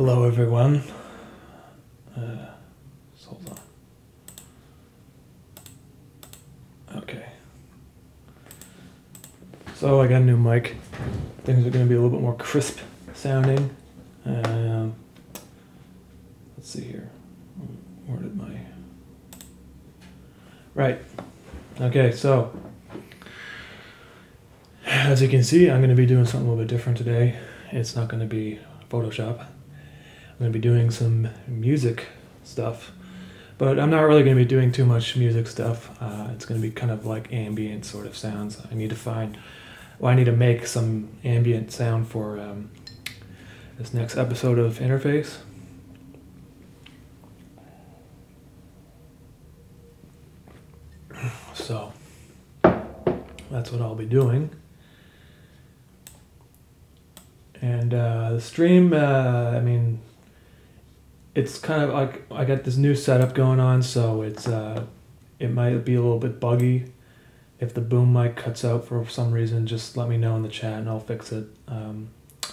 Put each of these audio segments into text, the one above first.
Hello everyone. Hold on. Okay. So I got a new mic. Things are going to be a little bit more crisp sounding. Let's see here. Where did my... Right. Okay, so as you can see, I'm going to be doing something a little bit different today. It's not going to be Photoshop. I'm going to be doing some music stuff, but I'm not really going to be doing too much music stuff. It's going to be kind of like ambient sort of sounds. I need to make some ambient sound for this next episode of Interface. So that's what I'll be doing. And the stream, I mean, it's kind of like I got this new setup going on, so it might be a little bit buggy. If the boom mic cuts out for some reason, just let me know in the chat and I'll fix it. It's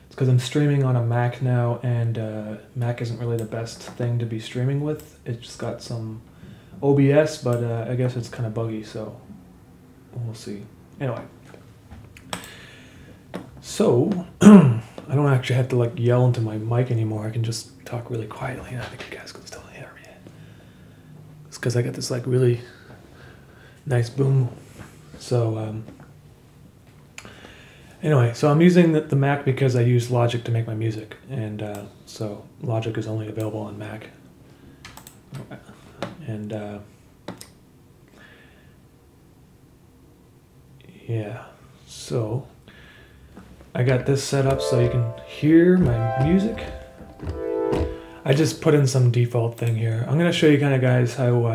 because I'm streaming on a Mac now, and Mac isn't really the best thing to be streaming with. It's just got some OBS, but I guess it's kind of buggy, so we'll see. Anyway. So, I don't actually have to like yell into my mic anymore. I can just talk really quietly, and I think you guys can still hear me. It's because I got this like really nice boom. So, anyway, so I'm using the Mac because I use Logic to make my music, and so Logic is only available on Mac. And yeah, so I got this set up so you can hear my music. I just put in some default thing here. I'm gonna show you kind of guys how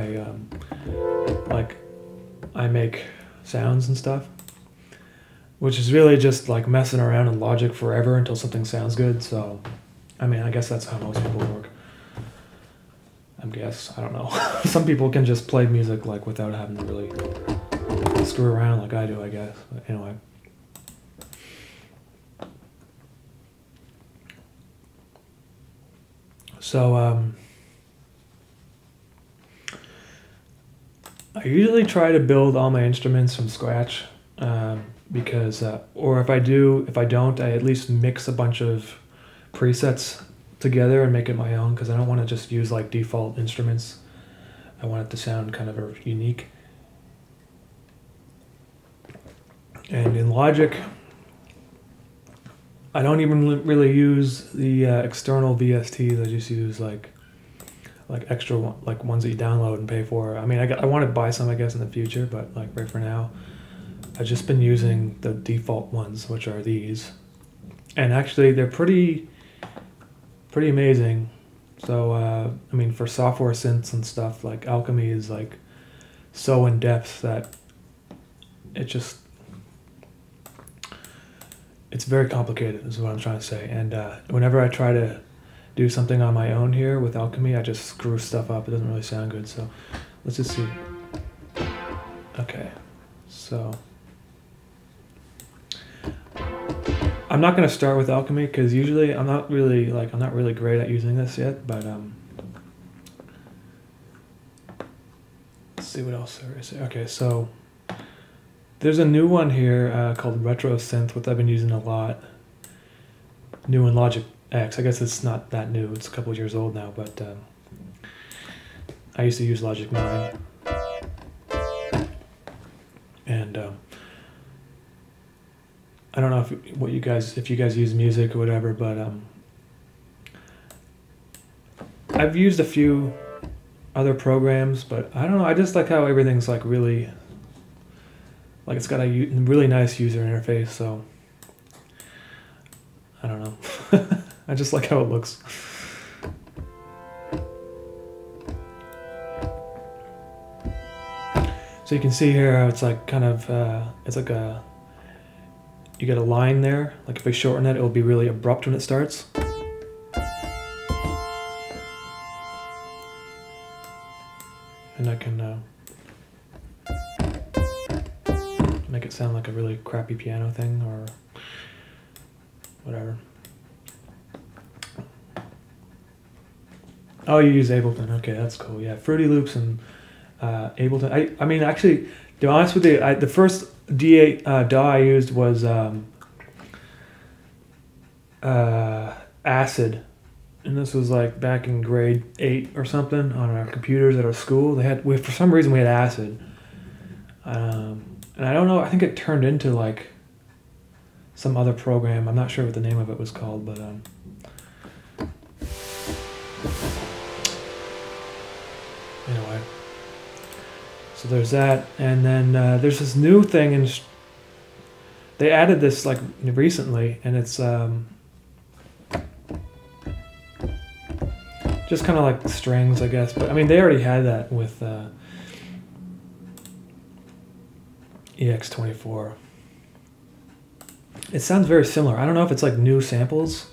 I make sounds and stuff, which is really just like messing around in Logic forever until something sounds good. So, I mean, I guess that's how most people work. I guess, I don't know. Some people can just play music like without having to really screw around like I do, I guess. But anyway. So, I usually try to build all my instruments from scratch, because, or if I don't, I at least mix a bunch of presets together and make it my own, because I don't want to just use like default instruments. I want it to sound kind of unique. And in Logic, I don't even really use the external VSTs. I just use like extra ones that you download and pay for. I mean, I want to buy some, I guess, in the future, but like right for now, I've just been using the default ones, which are these. And actually, they're pretty amazing. So, I mean, for software synths and stuff, like Alchemy is like so in depth that it's very complicated, is what I'm trying to say. And whenever I try to do something on my own here with Alchemy, I just screw stuff up. It doesn't really sound good. So let's just see. Okay, so I'm not going to start with Alchemy because usually I'm not really great at using this yet. But let's see what else there is. Okay, so there's a new one here called Retro Synth, which I've been using a lot. New in Logic X. I guess it's not that new. It's a couple of years old now, but I used to use Logic 9. And I don't know if you guys use music or whatever, but I've used a few other programs, but I don't know. I just like how everything's like really... Like it's got a really nice user interface, so I don't know. I just like how it looks. So you can see here how it's like kind of, it's like you get a line there. Like if I shorten it, it'll be really abrupt when it starts. And I can make it sound like a really crappy piano thing or whatever. Oh, you use Ableton. Okay, that's cool. Yeah, Fruity Loops and Ableton. I mean, actually, to be honest with you, the first DAW I used was Acid. And this was like back in grade 8 or something on our computers at our school. For some reason we had Acid. And I don't know, I think it turned into like some other program. I'm not sure what the name of it was called, but anyway. So there's that, and then there's this new thing, and they added this like recently, and it's just kind of like strings, I guess. But I mean, they already had that with EX24. It sounds very similar. I don't know if it's like new samples.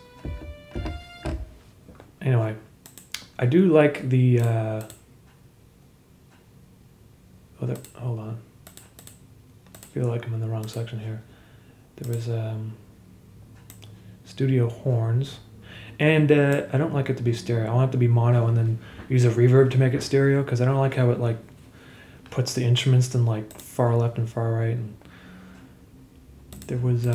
Anyway, I do like the hold on. I feel like I'm in the wrong section here. There was studio horns. And I don't like it to be stereo. I want it to be mono and then use a reverb to make it stereo, because I don't like how it like puts the instruments in like far left and far right. And there was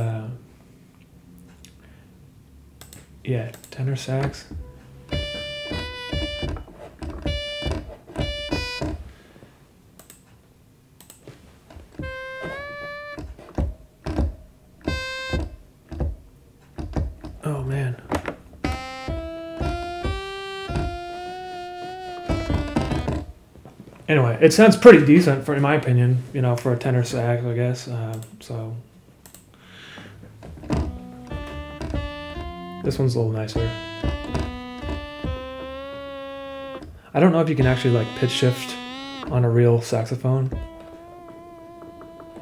yeah, tenor sax. Oh man. Anyway, it sounds pretty decent in my opinion, you know, for a tenor sax, I guess. So this one's a little nicer. I don't know if you can actually like pitch shift on a real saxophone.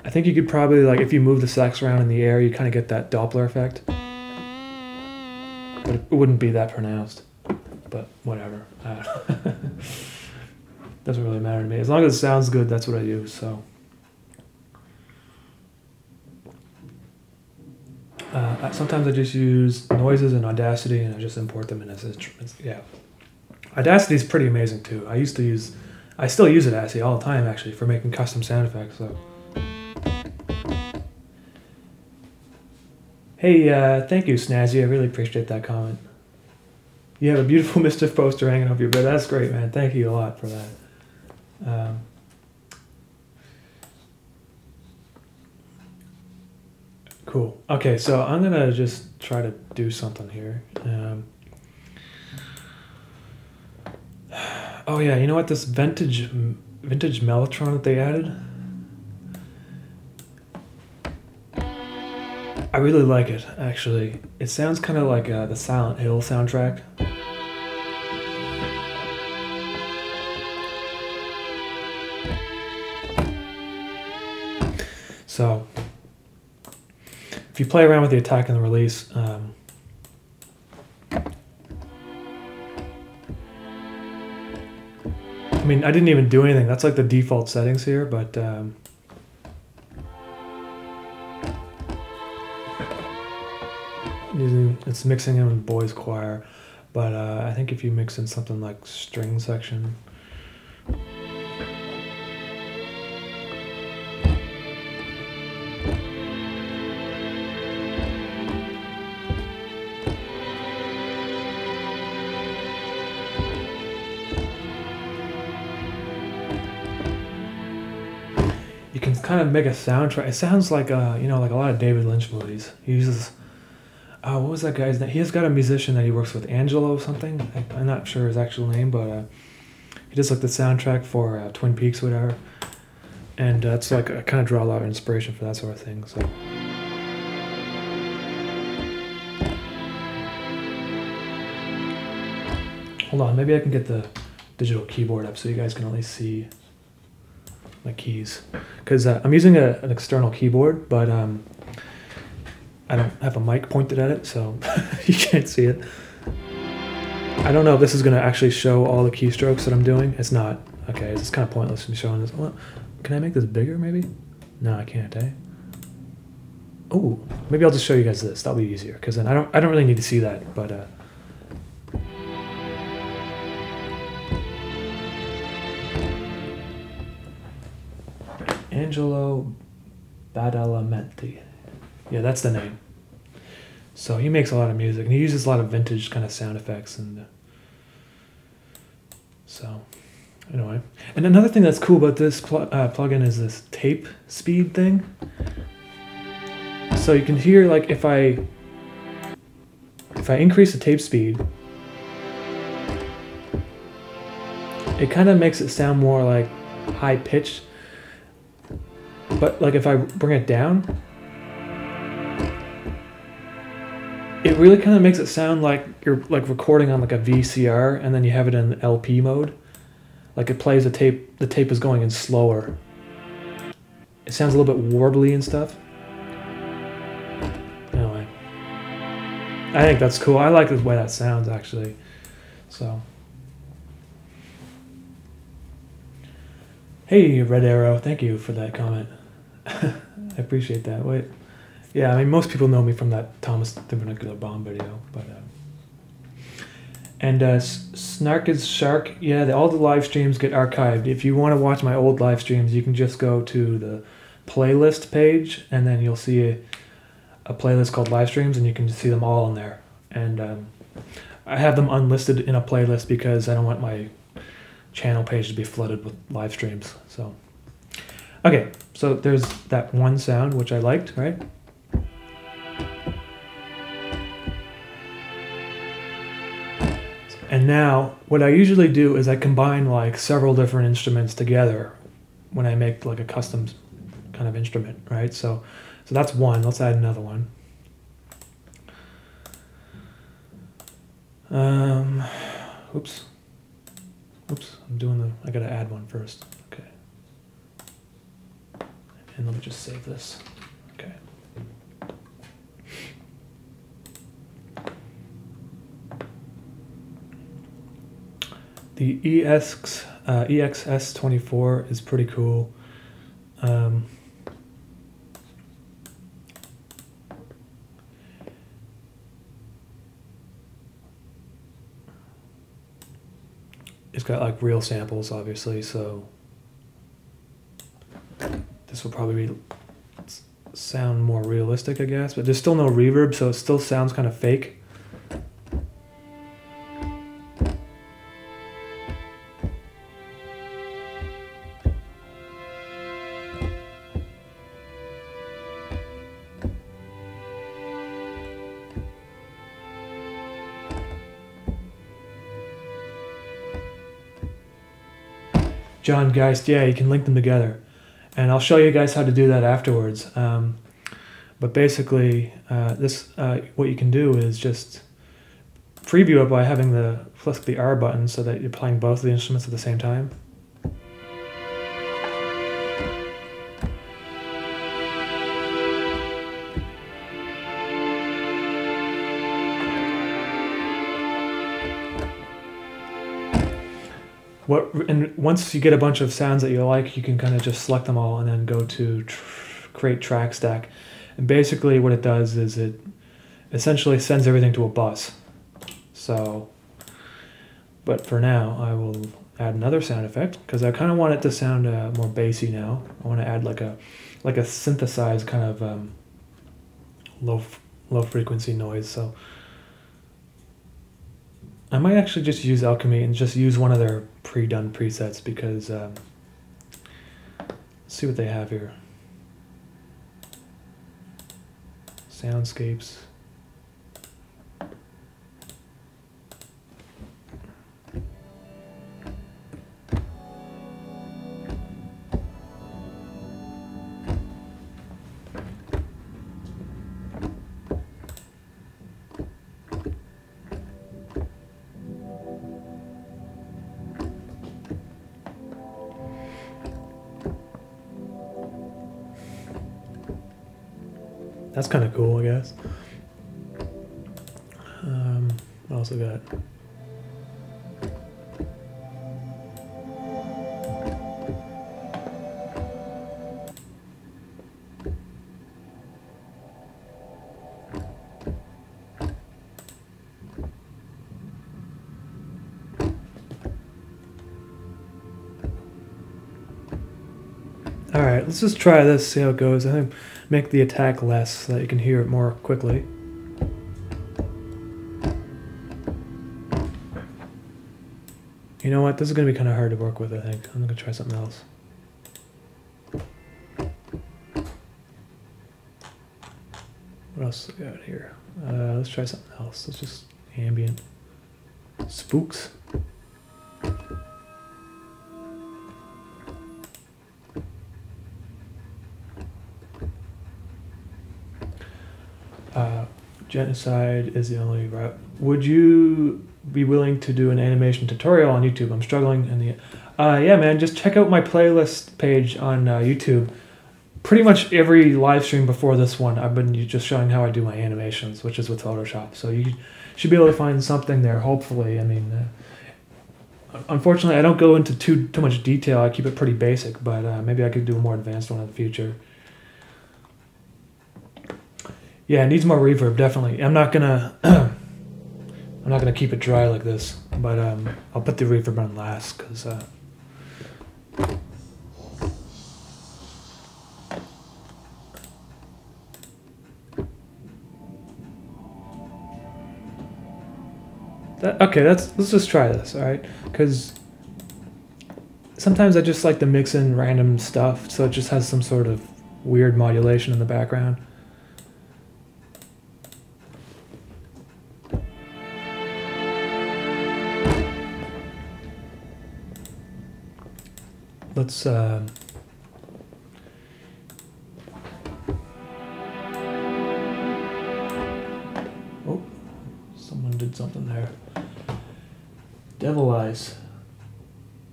I think you could probably, like, if you move the sax around in the air, you kind of get that Doppler effect. But it wouldn't be that pronounced. But whatever. Doesn't really matter to me. As long as it sounds good, that's what I use. So sometimes I just use noises in Audacity and I just import them in as instruments. Yeah, Audacity is pretty amazing too. I still use Audacity all the time actually for making custom sound effects. So hey, thank you, Snazzy. I really appreciate that comment. You have a beautiful Mischief poster hanging over your bed. That's great, man. Thank you a lot for that. Cool. Okay, so I'm gonna just try to do something here. Oh yeah, you know what? This vintage mellotron that they added, I really like it. Actually, it sounds kind of like the Silent Hill soundtrack. So if you play around with the attack and the release, I mean, I didn't even do anything. That's like the default settings here, but it's mixing in with boys choir. But I think if you mix in something like string section, kind of make a soundtrack. It sounds like you know, like a lot of David Lynch movies. He uses what was that guy's name? He has got a musician that he works with, Angelo something. I'm not sure his actual name, but he does like the soundtrack for Twin Peaks, whatever. And it's like I kind of draw a lot of inspiration for that sort of thing. So hold on, maybe I can get the digital keyboard up so you guys can at least see my keys, because I'm using an external keyboard, but I don't have a mic pointed at it, so you can't see it. I don't know if this is going to actually show all the keystrokes that I'm doing. It's not. Okay, it's kind of pointless in showing this. Well, can I make this bigger, maybe? No, I can't, eh? Oh, maybe I'll just show you guys this. That'll be easier, because then I don't really need to see that, but Angelo Badalamenti. Yeah, that's the name. So he makes a lot of music, and he uses a lot of vintage kind of sound effects, and so anyway. And another thing that's cool about this plugin is this tape speed thing. So you can hear, like, if I increase the tape speed, it kind of makes it sound more like high pitched. But like if I bring it down, it really kind of makes it sound like you're like recording on like a VCR, and then you have it in LP mode. Like it plays the tape is going in slower. It sounds a little bit warbly and stuff. Anyway, I think that's cool. I like the way that sounds actually. So, hey Red Arrow, thank you for that comment. I appreciate that. Wait, yeah, I mean most people know me from that Thomas the Vernacular Bomb video, but and Snark is Shark. Yeah, all the live streams get archived. If you want to watch my old live streams, you can just go to the playlist page, and then you'll see a playlist called live streams, and you can just see them all in there. And I have them unlisted in a playlist because I don't want my channel page to be flooded with live streams. So, okay, so there's that one sound which I liked, right? And now, what I usually do is I combine like several different instruments together when I make like a custom kind of instrument, right? So that's one. Let's add another one. Oops. I gotta add one first. Okay. And let me just save this. Okay. The EXS24 is pretty cool. It's got like real samples, obviously, so this will probably sound more realistic, I guess, but there's still no reverb, so it still sounds kind of fake. John Geist, yeah, you can link them together. And I'll show you guys how to do that afterwards. But basically, what you can do is just preview it by having click the R button so that you're playing both of the instruments at the same time. And once you get a bunch of sounds that you like, you can kind of just select them all and then go to create track stack. And basically what it does is it essentially sends everything to a bus. So, but for now, I will add another sound effect because I kind of want it to sound more bassy now. I want to add like a synthesized kind of low frequency noise. So I might actually just use Alchemy and just use one of their pre-done presets because let's see what they have here. Soundscapes. That's kind of cool, I guess. What else I got? All right, let's just try this, see how it goes. I think make the attack less so that you can hear it more quickly. You know what? This is going to be kind of hard to work with, I think. I'm going to try something else. What else do we got here? Let's try something else. Let's just ambient. Spooks. Genocide is the only route. Would you be willing to do an animation tutorial on YouTube? I'm struggling in the... yeah, man, just check out my playlist page on YouTube. Pretty much every live stream before this one, I've been just showing how I do my animations, which is with Photoshop. So you should be able to find something there, hopefully. I mean, unfortunately, I don't go into too much detail. I keep it pretty basic, but maybe I could do a more advanced one in the future. Yeah, it needs more reverb, definitely. I'm not gonna keep it dry like this, but I'll put the reverb on last because. Okay, let's just try this, all right? Because sometimes I just like to mix in random stuff, so it just has some sort of weird modulation in the background. Let's oh, someone did something there. Devil Eyes.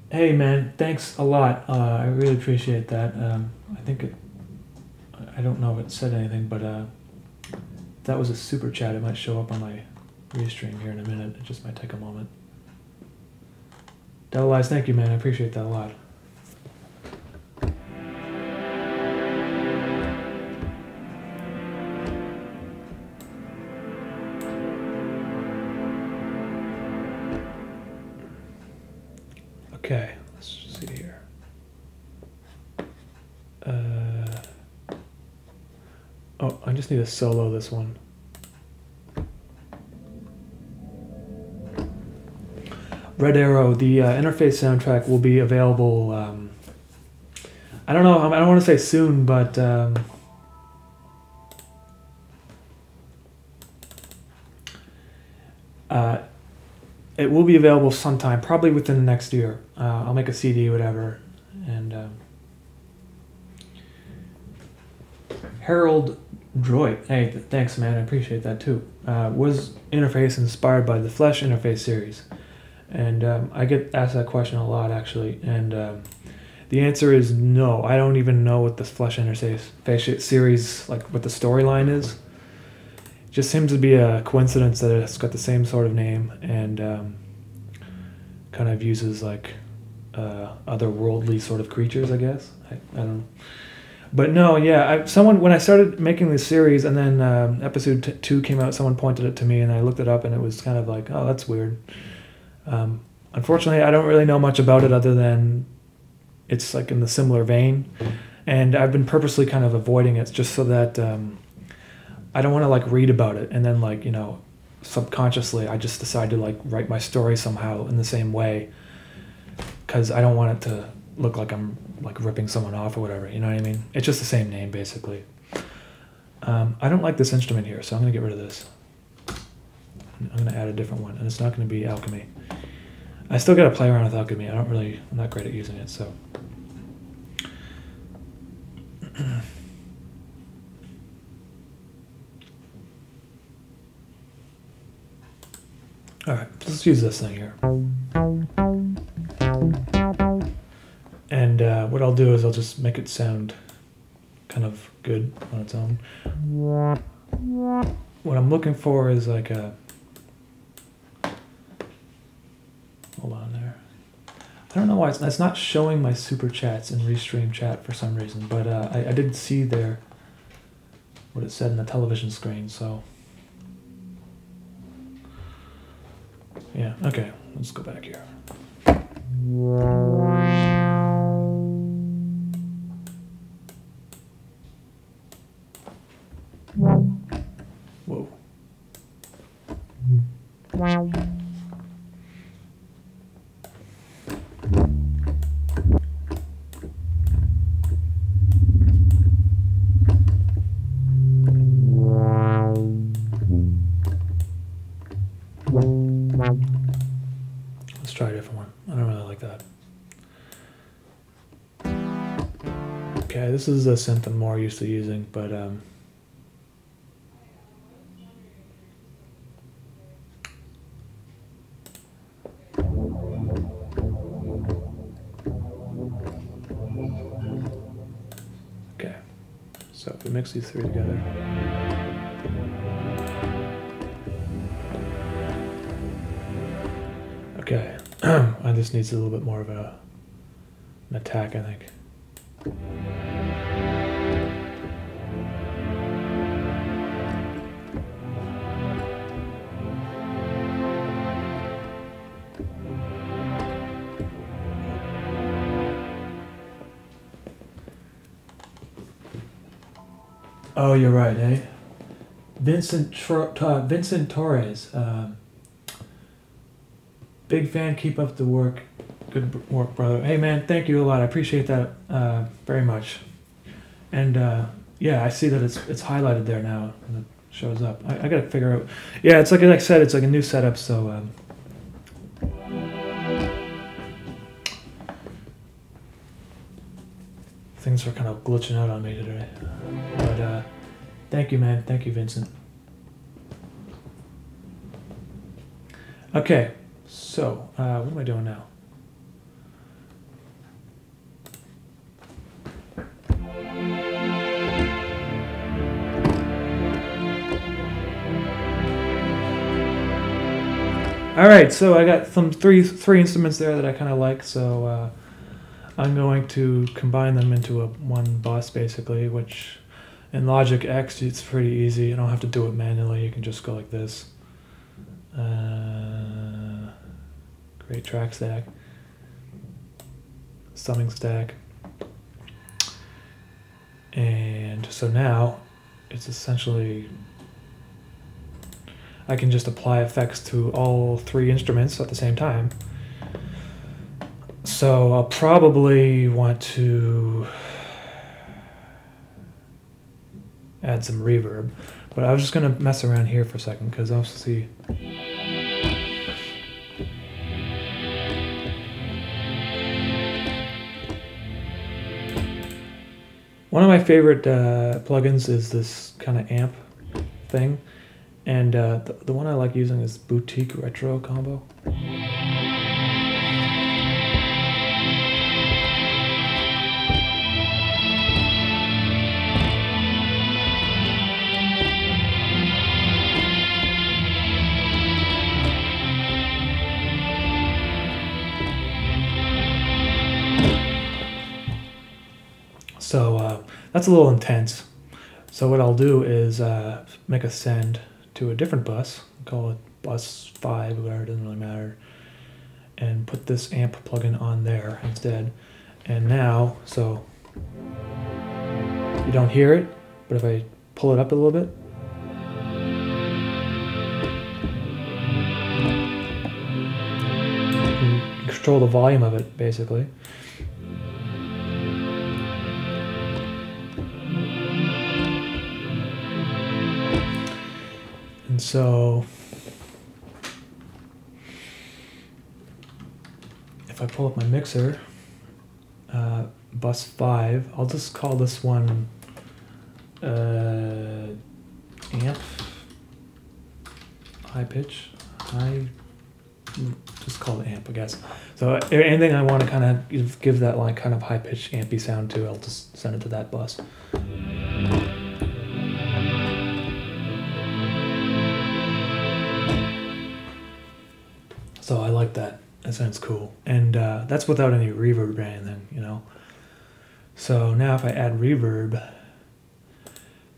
Hey man, thanks a lot. I really appreciate that. I think it, I don't know if it said anything, but if that was a super chat, it might show up on my restream here in a minute. It just might take a moment. Devil Eyes, thank you man, I appreciate that a lot. Okay, let's see here. Oh, I just need to solo this one. Red Arrow, the interface soundtrack will be available, I don't know, I don't want to say soon, but it will be available sometime, probably within the next year. I'll make a CD, whatever. And Harold Droit, hey, thanks man, I appreciate that too. Was interface inspired by the Flesh interface series? And I get asked that question a lot actually, and the answer is no. I don't even know what the Flesh interface series, like what the storyline is. It just seems to be a coincidence that it's got the same sort of name and kind of uses like otherworldly sort of creatures, I guess. I don't know. But no, yeah, when I started making this series and then episode 2 came out, someone pointed it to me and I looked it up and it was kind of like, oh, that's weird. Unfortunately, I don't really know much about it other than it's like in the similar vein. And I've been purposely kind of avoiding it just so that I don't want to like read about it and then like, you know, subconsciously I just decide to like write my story somehow in the same way because I don't want it to look like I'm like ripping someone off or whatever, you know what I mean? It's just the same name basically. I don't like this instrument here, so I'm going to get rid of this. I'm going to add a different one, and it's not going to be uʻmmäːmi. I still got to play around with uʻmmäːmi. I'm not great at using it, so. All right, let's use this thing here. And what I'll do is I'll just make it sound kind of good on its own. What I'm looking for is like a... Hold on there. I don't know why it's not showing my super chats in Restream chat for some reason, but I did see there what it said in the television screen, so... Yeah, okay, let's go back here. different one. I don't really like that. Okay, this is a synth I'm more used to using, but okay. So if we mix these three together. Okay, this needs a little bit more of an attack, I think. Oh, you're right, eh? Vincent Torres. Big fan, keep up the work. Good work, brother. Hey, man, thank you a lot. I appreciate that very much. And yeah, I see that it's highlighted there now, and it shows up. I gotta figure out. Yeah, it's like I said, it's like a new setup, so. Things are kind of glitching out on me today. But thank you, man. Thank you, Vincent. Okay, so what am I doing now? All right, so I got some three instruments there that I kind of like, so I'm going to combine them into one bus, basically, which in Logic X, it's pretty easy. You don't have to do it manually. You can just go like this. Create track stack, summing stack. And so now it's essentially, I can just apply effects to all three instruments at the same time. So I'll probably want to add some reverb, but I was just gonna mess around here for a second because I'll see. One of my favorite plugins is this kind of amp thing, and the one I like using is Boutique Retro Combo. So that's a little intense. So what I'll do is make a send to a different bus, call it bus 5, whatever, it doesn't really matter, and put this amp plugin on there instead. And now, so you don't hear it, but if I pull it up a little bit, you can control the volume of it, basically. And so if I pull up my mixer, bus 5, I'll just call this one amp, high pitch, just call it amp, I guess. So anything I want to kind of give that like kind of high pitch ampy sound to, I'll just send it to that bus. So I like that. That sounds cool. And that's without any reverb or anything, you know. So now if I add reverb,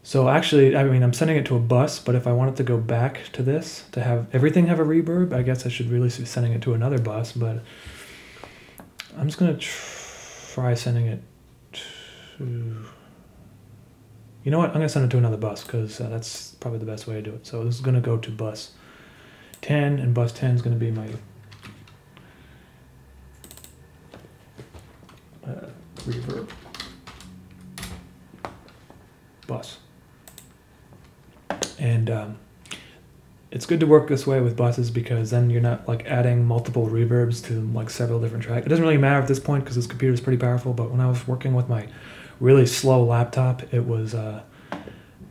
so actually, I mean, I'm sending it to a bus, but if I want it to go back to this, to have everything have a reverb, I guess I should really be sending it to another bus, but I'm just going to try sending it to, you know what, I'm going to send it to another bus, because that's probably the best way to do it. So this is going to go to bus 10, and bus 10 is going to be my reverb bus. And it's good to work this way with buses because then you're not like adding multiple reverbs to like several different tracks. It doesn't really matter at this point because this computer is pretty powerful, but when I was working with my really slow laptop, it was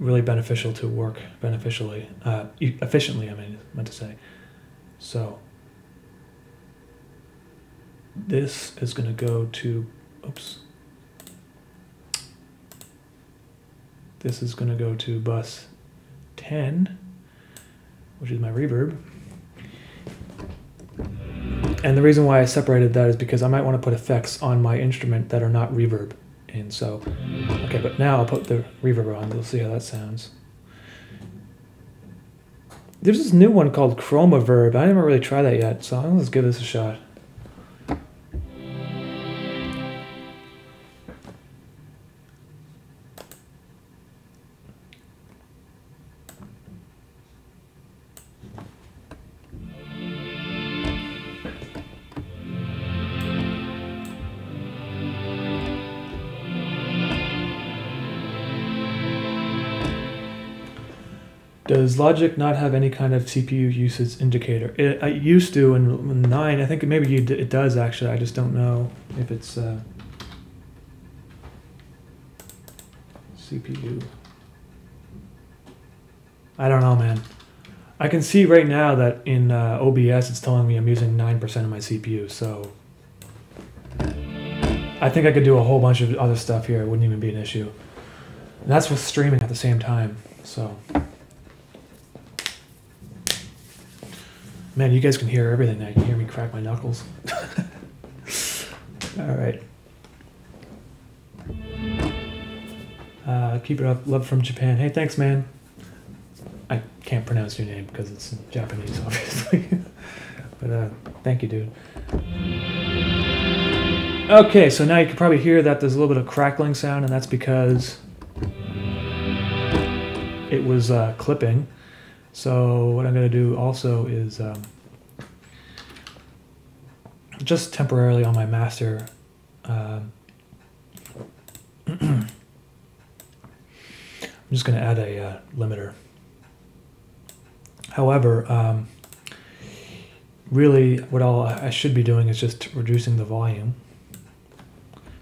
really beneficial to work efficiently, I meant to say. So this is going to go to, oops. This is going to go to bus 10, which is my reverb. And the reason why I separated that is because I might want to put effects on my instrument that are not reverb. And so, okay, but now I'll put the reverb on. We'll see how that sounds. There's this new one called Chroma Verb. I never really tried that yet, so let's give this a shot. Does Logic not have any kind of CPU usage indicator? It used to in 9. I think maybe it does actually. I just don't know if it's CPU. I don't know, man. I can see right now that in OBS it's telling me I'm using 9% of my CPU, so I think I could do a whole bunch of other stuff here. It wouldn't even be an issue. And that's with streaming at the same time, so. Man, you guys can hear everything now. You can hear me crack my knuckles. All right. Keep it up. Love from Japan. Hey, thanks, man. I can't pronounce your name because it's in Japanese, obviously. But thank you, dude. Okay, so now you can probably hear that there's a little bit of crackling sound, and that's because it was clipping. So what I'm going to do also is just temporarily on my master, I'm just going to add a limiter. However, really what I should be doing is just reducing the volume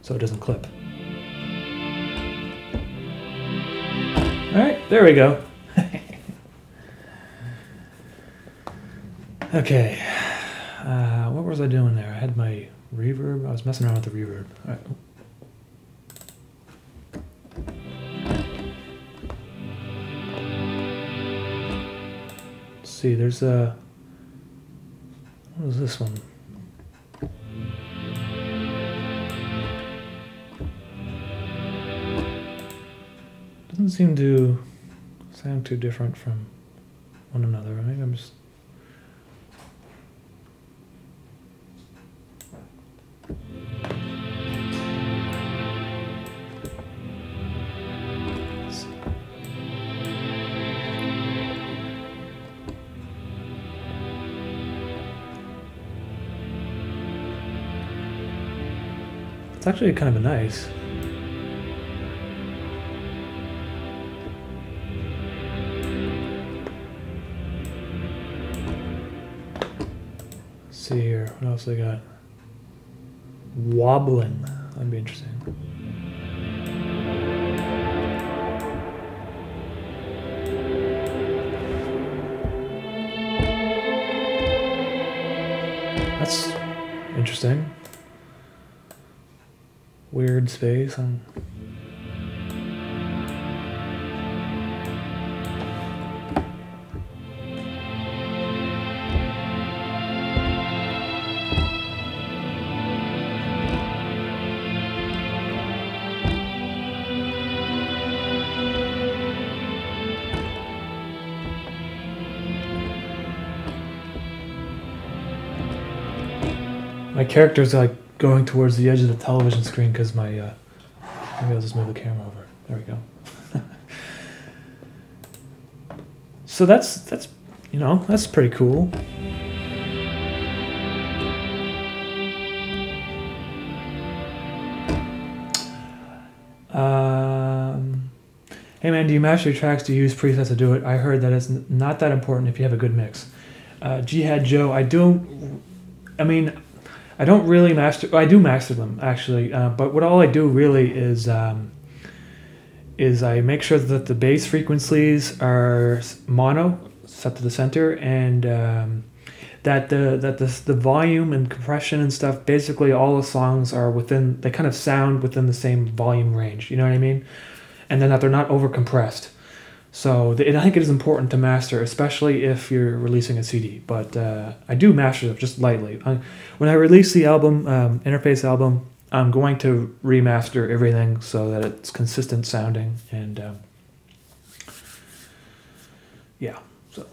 so it doesn't clip. All right, there we go. Okay, what was I doing there? I had my reverb. I was messing around with the reverb. All right. Let's see, there's a, what was this one? Doesn't seem to sound too different from one another, right? I'm just it's actually kind of nice. Let's see here, what else I got? Wobbling, that'd be interesting. That's interesting. Weird space. My character's like going towards the edge of the television screen because my, maybe I'll just move the camera over. There we go. So that's, you know, that's pretty cool. Hey man, do you master your tracks? Do you use presets to do it? I heard that it's not that important if you have a good mix. Jihad Joe, I don't really master. I do master them actually, but what all I do really is I make sure that the bass frequencies are mono, set to the center, and that the volume and compression and stuff. Basically, all the songs are within. They kind of sound within the same volume range. You know what I mean? And then that they're not over compressed. So I think it is important to master, especially if you're releasing a CD. But I do master them just lightly. When I release the album, Interface album, I'm going to remaster everything so that it's consistent sounding. And yeah, so.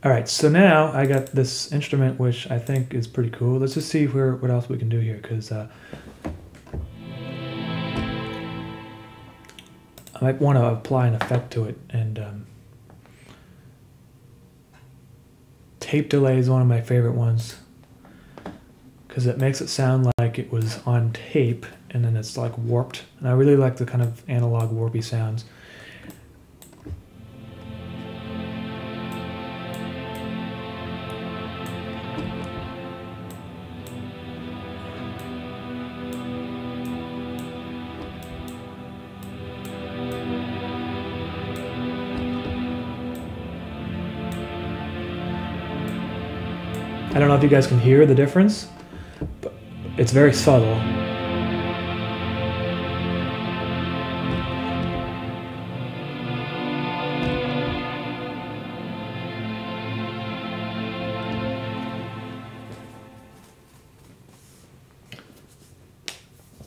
All right, so now I got this instrument, which I think is pretty cool. Let's just see what else we can do here, because I might want to apply an effect to it, and tape delay is one of my favorite ones because it makes it sound like it was on tape and then it's like warped, and I really like the kind of analog warpy sounds. I don't know if you guys can hear the difference, but it's very subtle.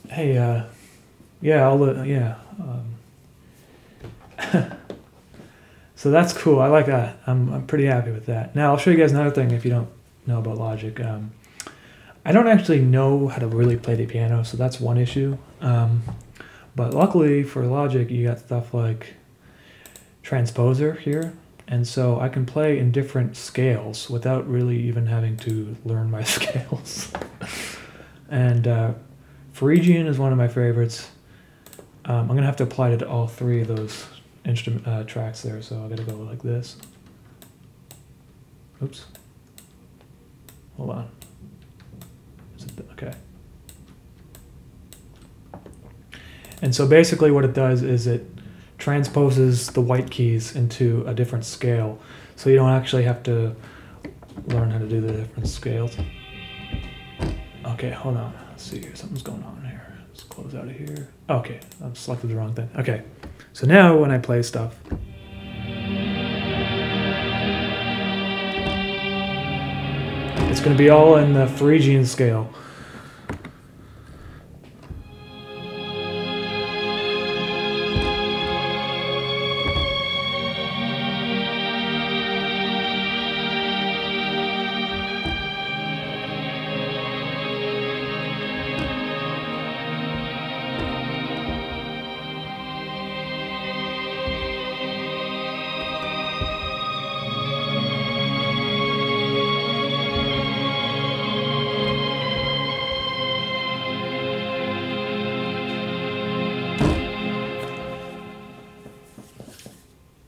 Hey, so that's cool. I like that. I'm pretty happy with that. Now I'll show you guys another thing if you don't know about Logic. I don't actually know how to really play the piano, so that's one issue. But luckily for Logic, you got stuff like transposer here, and so I can play in different scales without really even having to learn my scales. And Phrygian is one of my favorites. I'm gonna have to apply it to all three of those instrument tracks there, so I gotta go like this. Oops. Hold on. Okay. And so basically what it does is it transposes the white keys into a different scale, so you don't actually have to learn how to do the different scales. Okay, hold on. Let's see here. Something's going on here. Let's close out of here. Okay, I've selected the wrong thing. Okay, so now when I play stuff, it's going to be all in the Phrygian scale.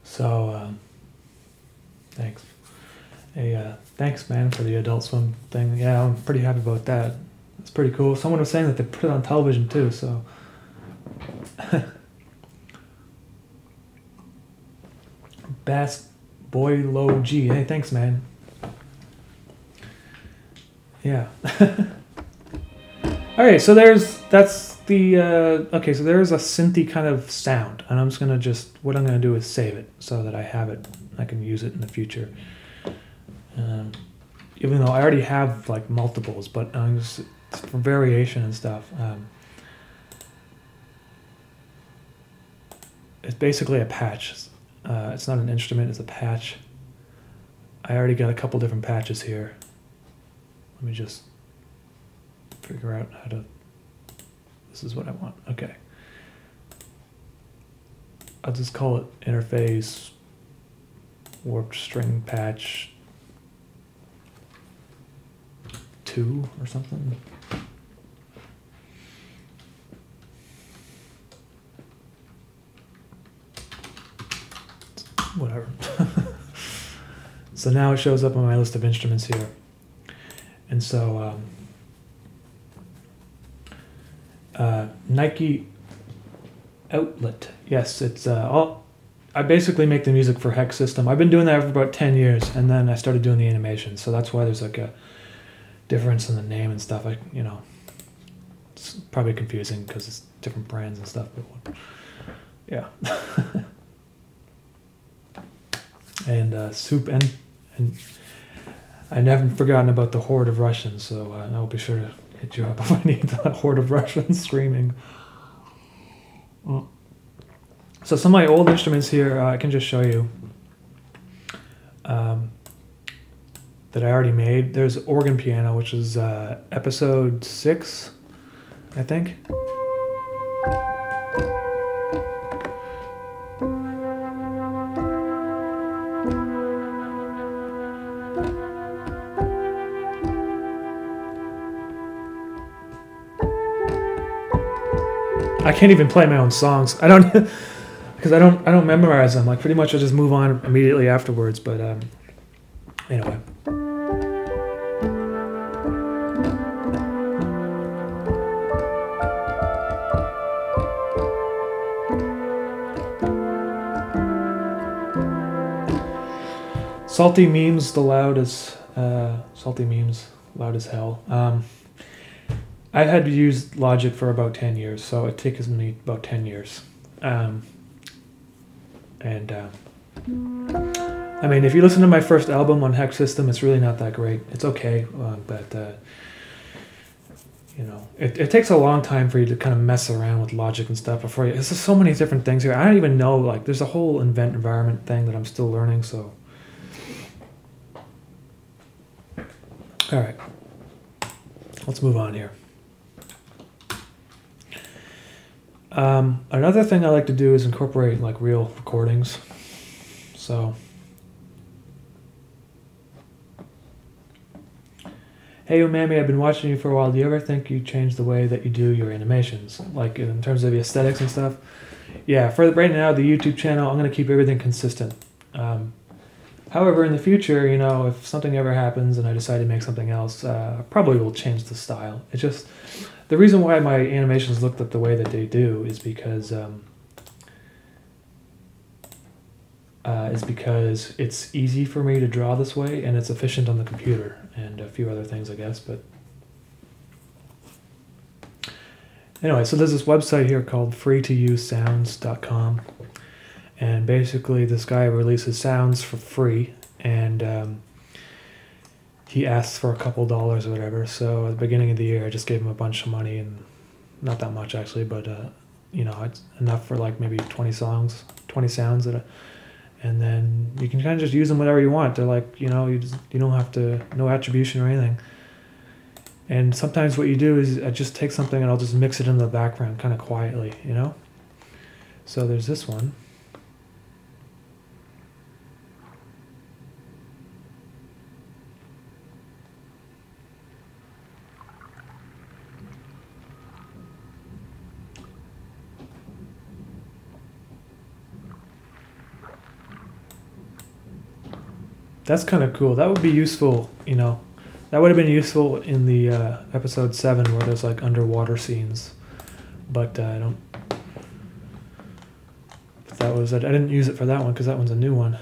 So, thanks. Hey, thanks, man, for the Adult Swim thing. Yeah, I'm pretty happy about that. It's pretty cool. Someone was saying that they put it on television, too, so. Bass Boy Low G. Hey, thanks, man. Yeah. Alright, so that's the, okay, so there's a synthy kind of sound, and I'm just gonna what I'm gonna do is save it so that I have it, I can use it in the future. Even though I already have like multiples, but it's for variation and stuff. It's basically a patch. It's not an instrument, it's a patch. I already got a couple different patches here. Let me just figure out how to, this is what I want, okay. I'll just call it interface warped string patch 2 or something. So now it shows up on my list of instruments here. And so Nike Outlet. Yes, it's all. I basically make the music for Hex System. I've been doing that for about 10 years, and then I started doing the animation. So that's why there's like a difference in the name and stuff. It's probably confusing because it's different brands and stuff. But yeah. And soup and I haven't forgotten about the horde of Russians. So I'll be sure to hit you up if I need the horde of Russians screaming. So some of my old instruments here, I can just show you that I already made. There's organ piano, which is episode 6, I think. I can't even play my own songs. I don't, because I don't memorize them. Like pretty much I just move on immediately afterwards. But anyway. Salty memes, loud as hell. I've had to use Logic for about 10 years, so it takes me about 10 years. I mean, if you listen to my first album on Hex System, it's really not that great. It's okay, but it takes a long time for you to kind of mess around with Logic and stuff before you. There's just so many different things here. I don't even know, like, there's a whole invent environment thing that I'm still learning, so. All right, let's move on here. Another thing I like to do is incorporate like real recordings. So, hey Umami, I've been watching you for a while. Do you ever think you change the way that you do your animations, like in terms of the aesthetics and stuff? Yeah, for right now, the YouTube channel, I'm going to keep everything consistent. However, in the future, if something ever happens and I decide to make something else, I probably will change the style. It's just, the reason why my animations look the way that they do is because it's easy for me to draw this way and it's efficient on the computer and a few other things, I guess. But anyway, so there's this website here called freetoUseSounds.com. And basically, this guy releases sounds for free, and he asks for a couple dollars or whatever. So at the beginning of the year, I just gave him a bunch of money, and not that much actually, but it's enough for like maybe 20 sounds, and then you can kind of just use them whatever you want. They're like, you don't have to, no attribution or anything. And sometimes what you do is I just take something and I'll just mix it into the background kind of quietly, So there's this one. That's kind of cool. That would be useful, That would have been useful in the episode 7 where there's like underwater scenes, but I don't. I didn't use it for that one because that one's a new one.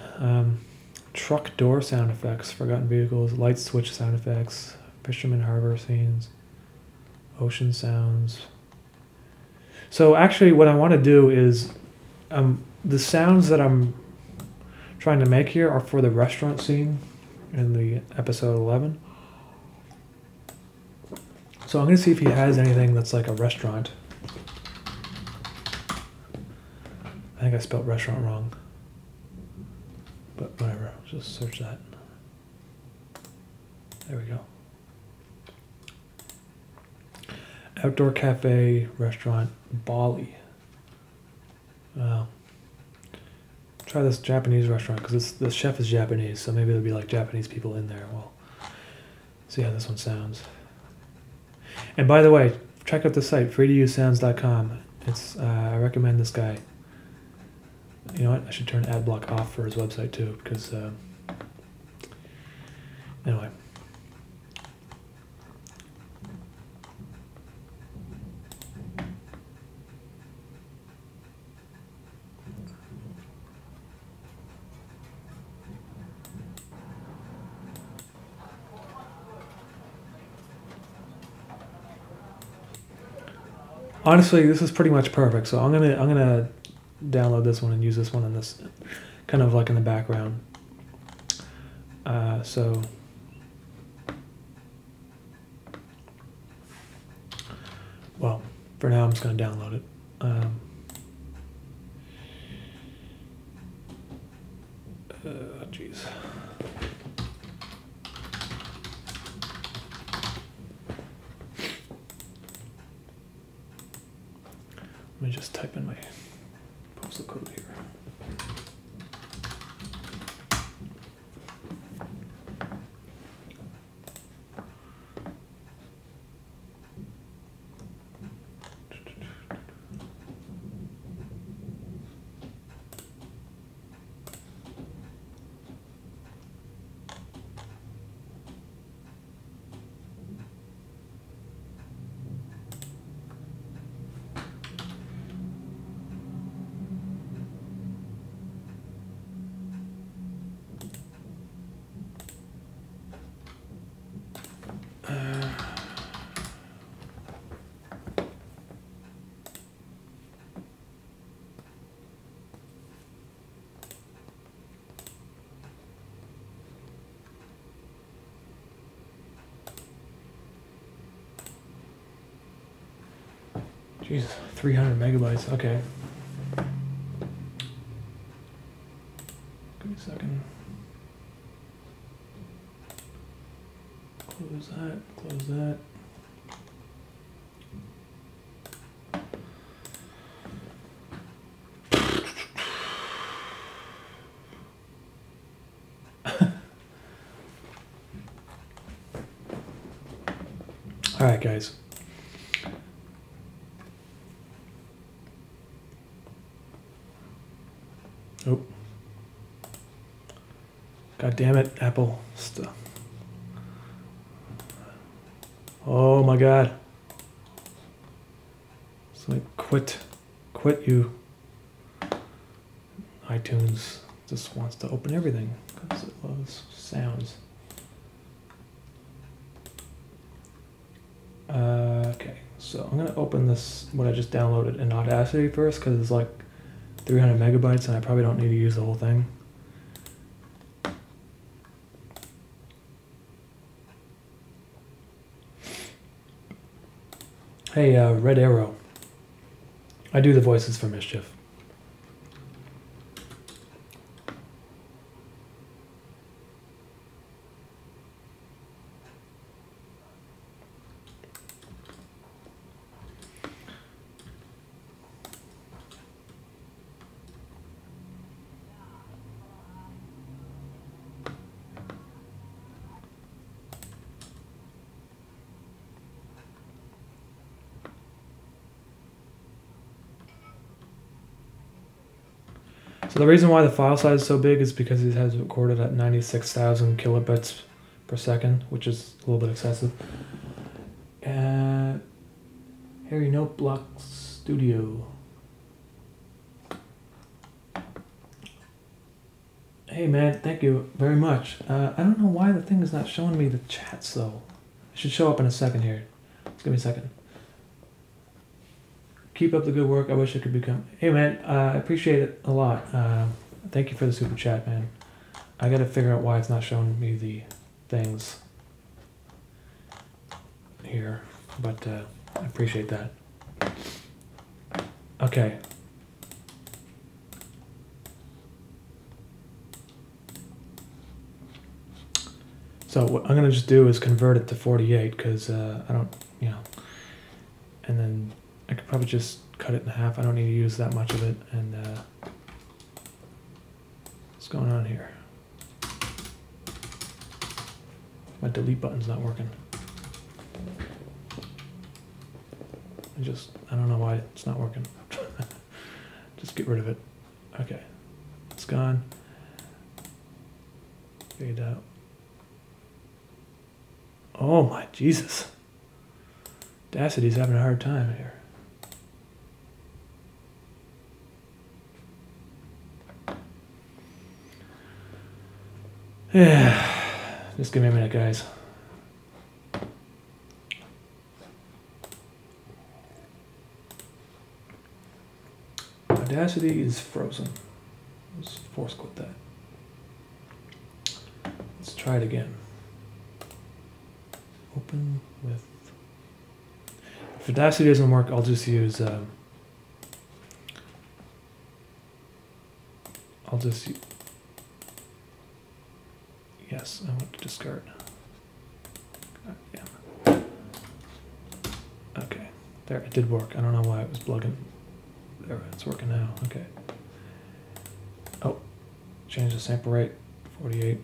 Truck door sound effects, forgotten vehicles, light switch sound effects, fisherman harbor scenes, ocean sounds. So actually, what I want to do is the sounds that I'm trying to make here are for the restaurant scene in the episode 11. So I'm going to see if he has anything that's like a restaurant. I think I spelled restaurant wrong. But whatever, just search that. There we go. Outdoor cafe, restaurant, Bali. Wow. Try this Japanese restaurant because the chef is Japanese, so maybe there'll be like Japanese people in there. Well, see how this one sounds. And by the way, check out the site freetoUseSounds.com. I recommend this guy. You know what? I should turn ad block off for his website too, because Anyway. Honestly, this is pretty much perfect. So I'm gonna download this one and use this one in this kind of like in the background. So well, for now I'm just gonna download it. Jeez. Let me just type in my postal code here. Jeez, 300 megabytes. Okay. Give me a second. Close that. Close that. All right, guys. Oh. God damn it, Apple stuff. Oh my God. So like quit you. iTunes just wants to open everything because it loves sounds. Okay, so I'm gonna open this, what I just downloaded in Audacity first, because it's like 300 megabytes and I probably don't need to use the whole thing. Hey, Red Arrow. I do the voices for Mischief. So the reason why the file size is so big is because it has recorded at 96,000 kilobits per second, which is a little bit excessive. Harry Noteblock Studio. Hey man, thank you very much. I don't know why the thing is not showing me the chats though. It should show up in a second here. Just give me a second. Keep up the good work. I wish it could become... Hey, man, I appreciate it a lot. Thank you for the super chat, man. I got to figure out why it's not showing me the things here, but I appreciate that. Okay. So what I'm going to just do is convert it to 48 because I don't, you know, and then I could probably just cut it in half. I don't need to use that much of it. And what's going on here? My delete button's not working. I don't know why it's not working. Just get rid of it. Okay, it's gone. Fade out. Oh my Jesus. Audacity's having a hard time here. Yeah. Just give me a minute, guys. Audacity is frozen. Let's force quit that. Let's try it again. Open with. If Audacity doesn't work, I'll just use. Yes, I want to discard. Yeah. Okay, there, it did work. I don't know why it was plugging. There, it's working now. Okay. Oh, change the sample rate, 48.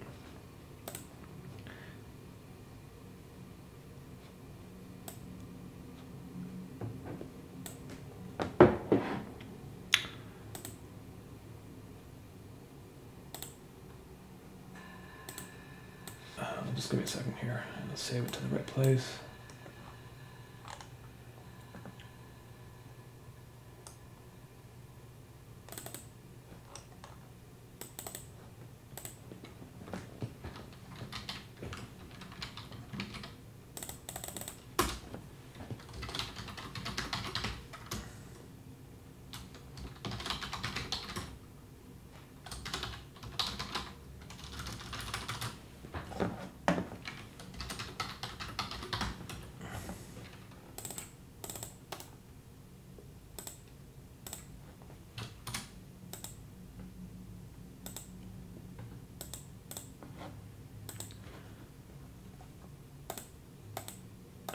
Just give me a second here, and let's save it to the right place.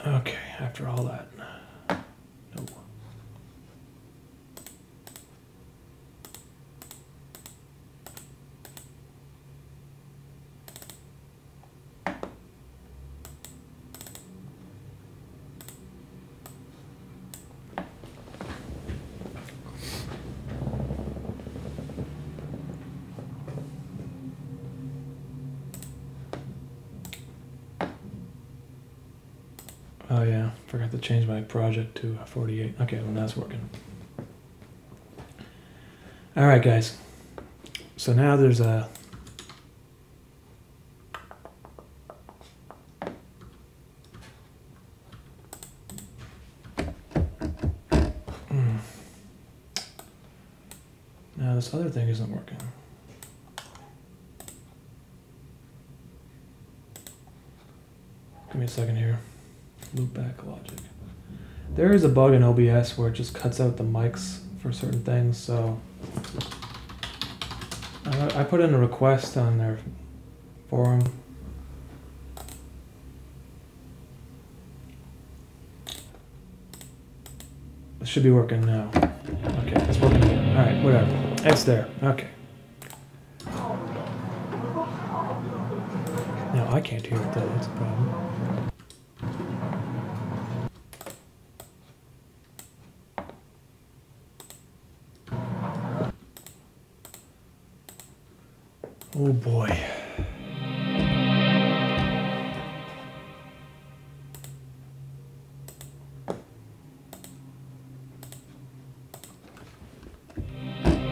Okay, after all that. No. Oh yeah, forgot to change my project to 48. Okay, well that's working. All right, guys. So now there's a now this other thing isn't working. Give me a second here. Loop back logic. There is a bug in OBS where it just cuts out the mics for certain things, so I put in a request on their forum. It should be working now. Okay, it's working again. All right, whatever. It's there. Okay. Now I can't hear it though. That's a problem. Oh boy.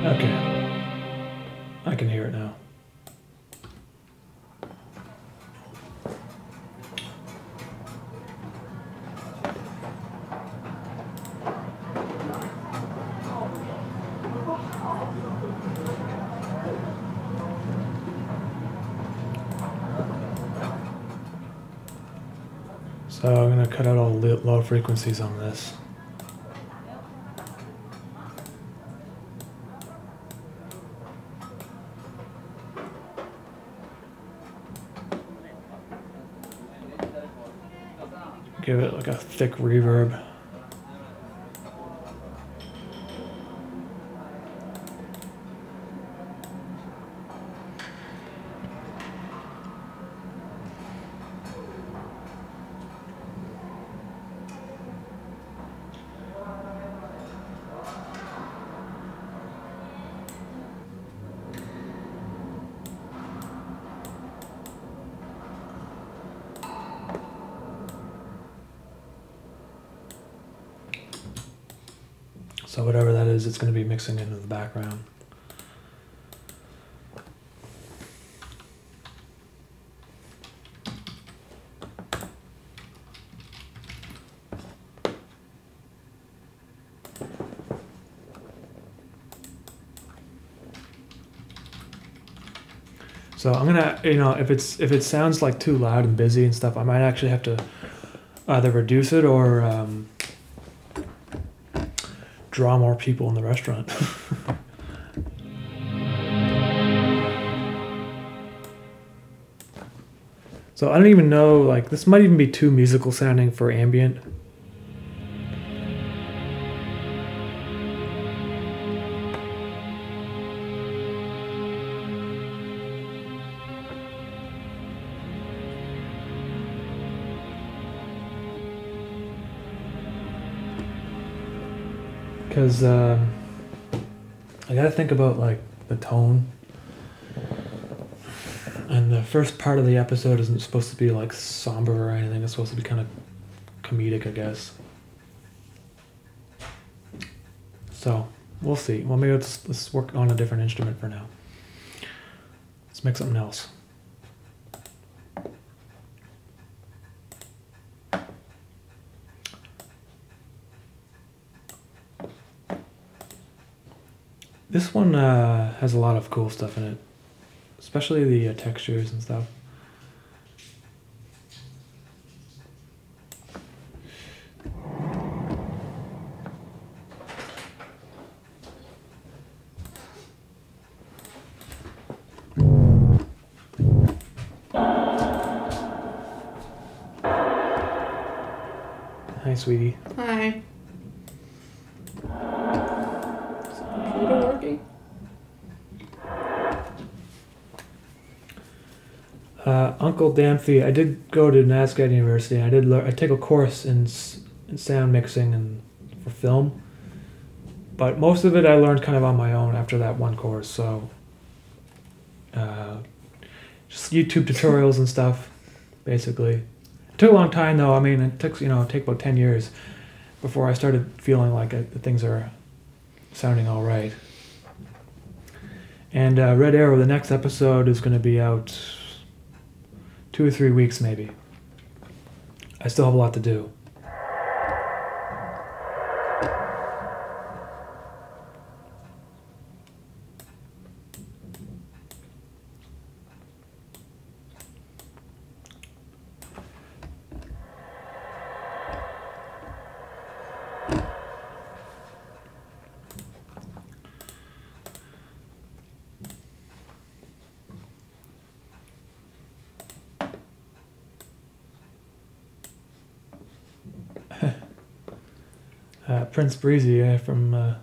Okay. I can hear it now. So I'm going to cut out all the low frequencies on this. Give it like a thick reverb. So whatever that is, it's going to be mixing into the background. So I'm gonna, you know, if it sounds like too loud and busy and stuff, I might actually have to either reduce it or draw more people in the restaurant. So I don't even know, like, this might even be too musical sounding for ambient. Because I gotta think about like the tone, and the first part of the episode isn't supposed to be like somber or anything. It's supposed to be kind of comedic, I guess. So we'll see. Well, maybe let's work on a different instrument for now. Let's make something else. This one has a lot of cool stuff in it, especially the textures and stuff. Hi, sweetie. Hi. Working? Uncle Damphy, I did go to NASCAD University. I take a course in sound mixing and for film, but most of it I learned kind of on my own after that one course. So just YouTube tutorials and stuff, basically. It took a long time though. I mean, it took about 10 years before I started feeling like things are sounding all right. And Red Arrow, the next episode is going to be out 2 or 3 weeks maybe. I still have a lot to do. Prince Breezy from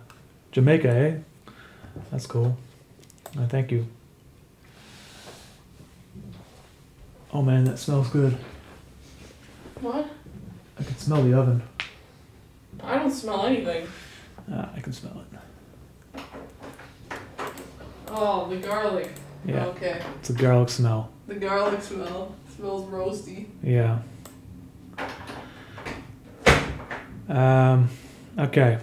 Jamaica, eh? That's cool. Thank you. Oh man, that smells good. What? I can smell the oven. I don't smell anything. I can smell it. Oh, the garlic. Yeah. Okay. It's a garlic smell. The garlic smell. It smells roasty. Yeah. Okay.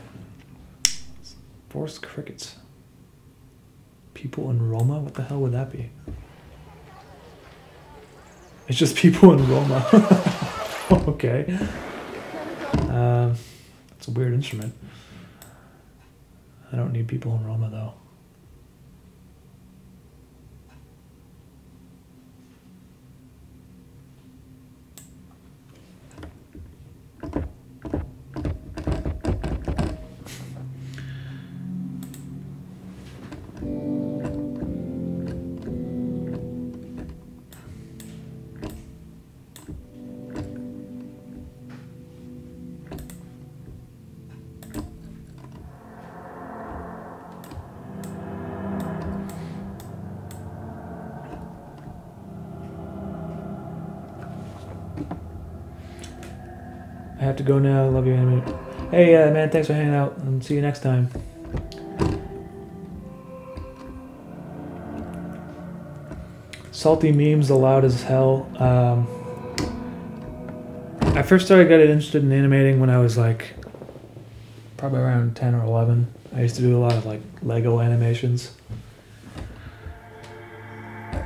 Forest crickets. People in Roma? What the hell would that be? It's just people in Roma. Okay. It's a weird instrument. I don't need people in Roma though. I have to go now. Love you, Animate. Hey, man, thanks for hanging out, and see you next time. Salty memes are loud as hell. I first started getting interested in animating when I was like probably around 10 or 11. I used to do a lot of like Lego animations.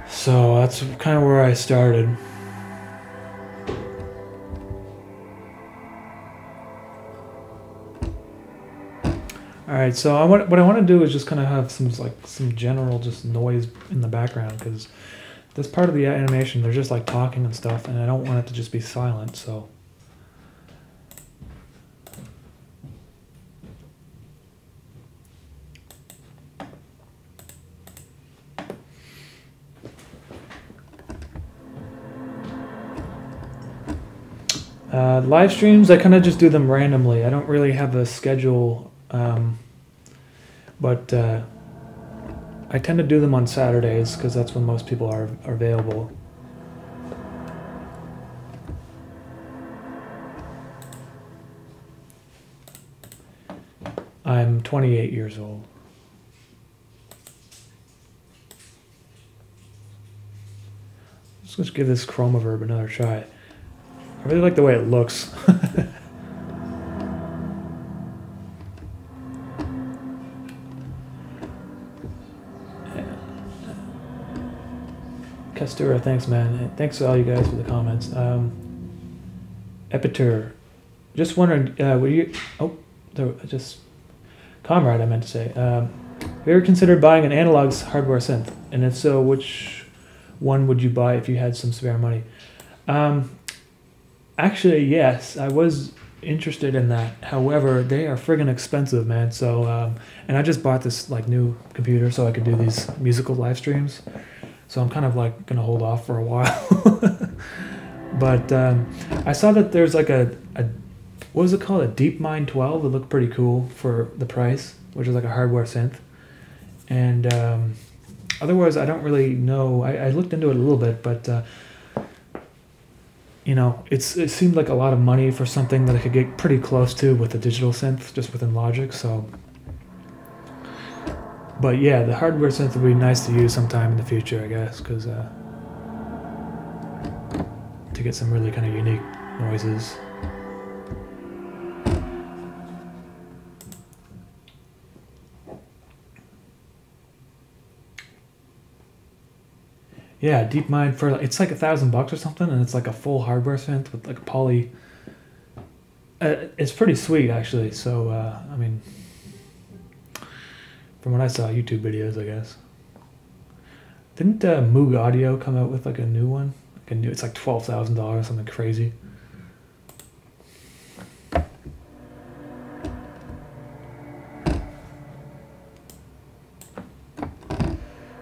So that's kind of where I started. Alright, so what I want to do is just kind of have some general just noise in the background, because this part of the animation, they're just like talking and stuff, and I don't want it to just be silent, so. Live streams, I kind of just do them randomly. I don't really have a schedule, but I tend to do them on Saturdays because that's when most people are available. I'm 28 years old. Let's give this chroma verb another try. I really like the way it looks. Castura, thanks, man. Thanks to all you guys for the comments. Epitur, just wondering, would you? Oh, Comrade, I meant to say. Have you ever considered buying an analog hardware synth? And if so, which one would you buy if you had some spare money? Actually, yes, I was interested in that. However, they are friggin' expensive, man. So, and I just bought this like new computer so I could do these musical live streams. So I'm kind of like gonna hold off for a while. But I saw that there's like a what was it called? A DeepMind 12. It looked pretty cool for the price, which is like a hardware synth. And otherwise, I don't really know. I looked into it a little bit, but you know, it seemed like a lot of money for something that I could get pretty close to with a digital synth, just within Logic. So, but yeah, the hardware synth would be nice to use sometime in the future, I guess, because to get some really kind of unique noises. Yeah, DeepMind for it's like $1,000 or something, and it's like a full hardware synth with like a poly. It's pretty sweet actually. So I mean, from what I saw, YouTube videos, I guess. Didn't Moog Audio come out with like a new one? Like a new, it's like $12,000, something crazy.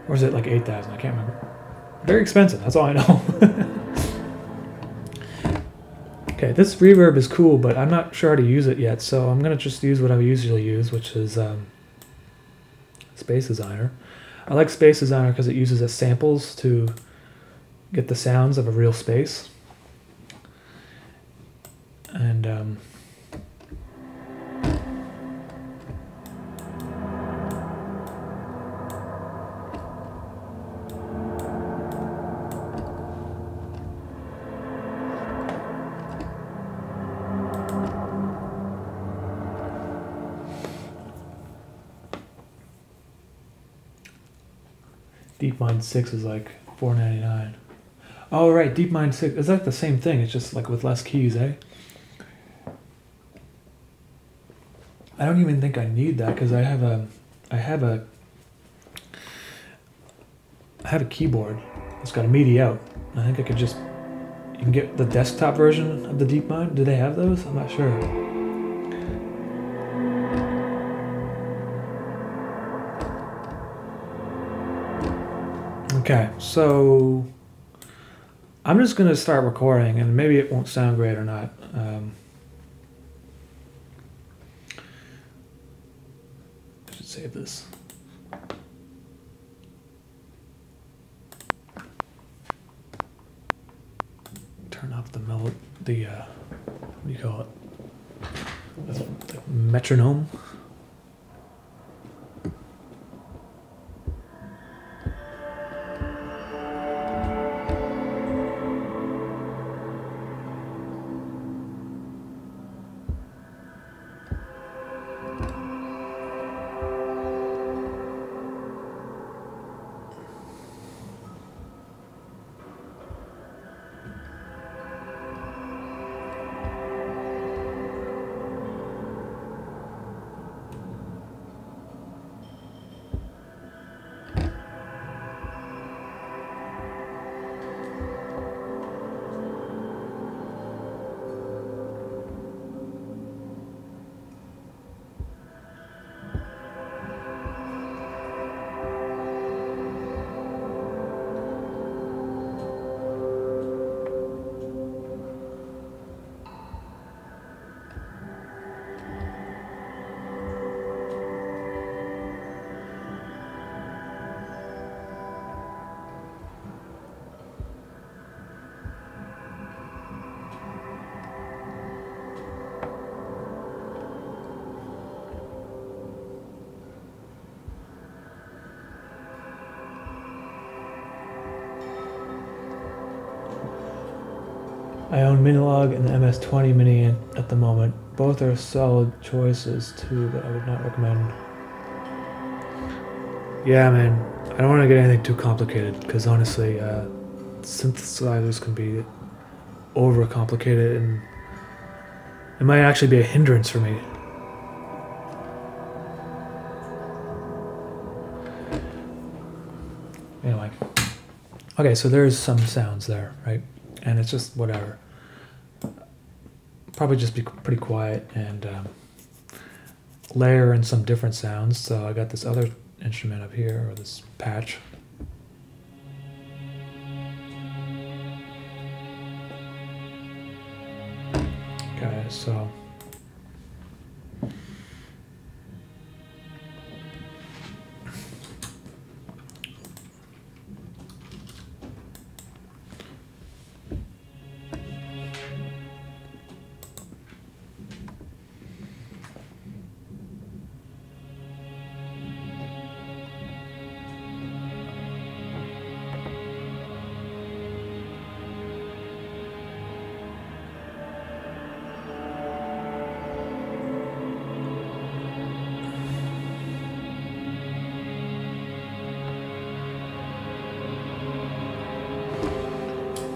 Or is it like 8,000? I can't remember. Very expensive, that's all I know. Okay, this reverb is cool, but I'm not sure how to use it yet, so I'm going to just use what I usually use, which is Space Designer. I like Space Designer because it uses its samples to get the sounds of a real space. And DeepMind 6 is like $4.99. Oh right, DeepMind 6 is like the same thing. It's just like with less keys, eh? I don't even think I need that because I have a keyboard. It's got a MIDI out. I think I could just, you can get the desktop version of the DeepMind. Do they have those? I'm not sure. Okay, so I'm just going to start recording, and maybe it won't sound great or not. I should save this. Turn off the what do you call it? The metronome. I own Minilog and the MS-20 Mini at the moment. Both are solid choices too, but I would not recommend. Yeah, man, I don't want to get anything too complicated because honestly, synthesizers can be overcomplicated and it might actually be a hindrance for me. Anyway, okay, so there's some sounds there, right? And it's just whatever. Probably just be pretty quiet and layer in some different sounds. So I got this other instrument up here, or this patch. Okay, so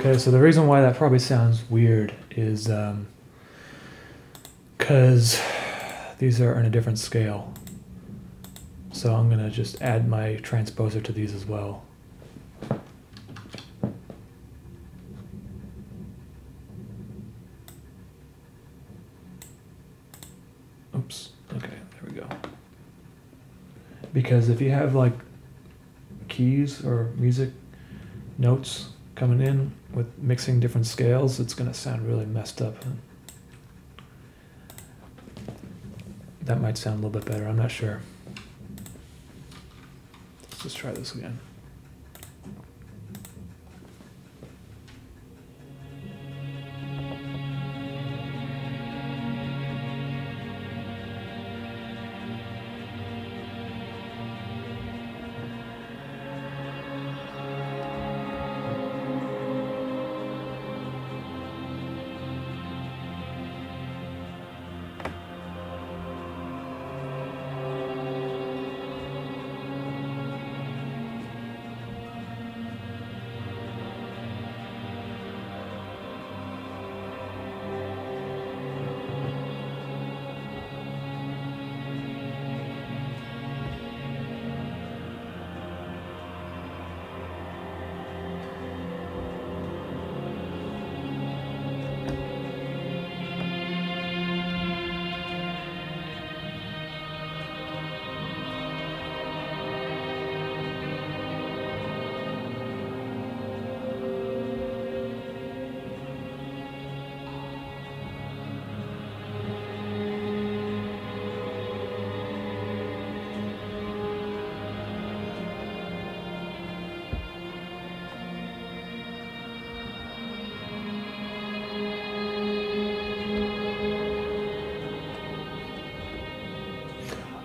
okay, so the reason why that probably sounds weird is because these are in a different scale. So I'm going to just add my transposer to these as well. Oops, okay, there we go. Because if you have like keys or music notes coming in with mixing different scales, it's going to sound really messed up. That might sound a little bit better, I'm not sure. Let's just try this again.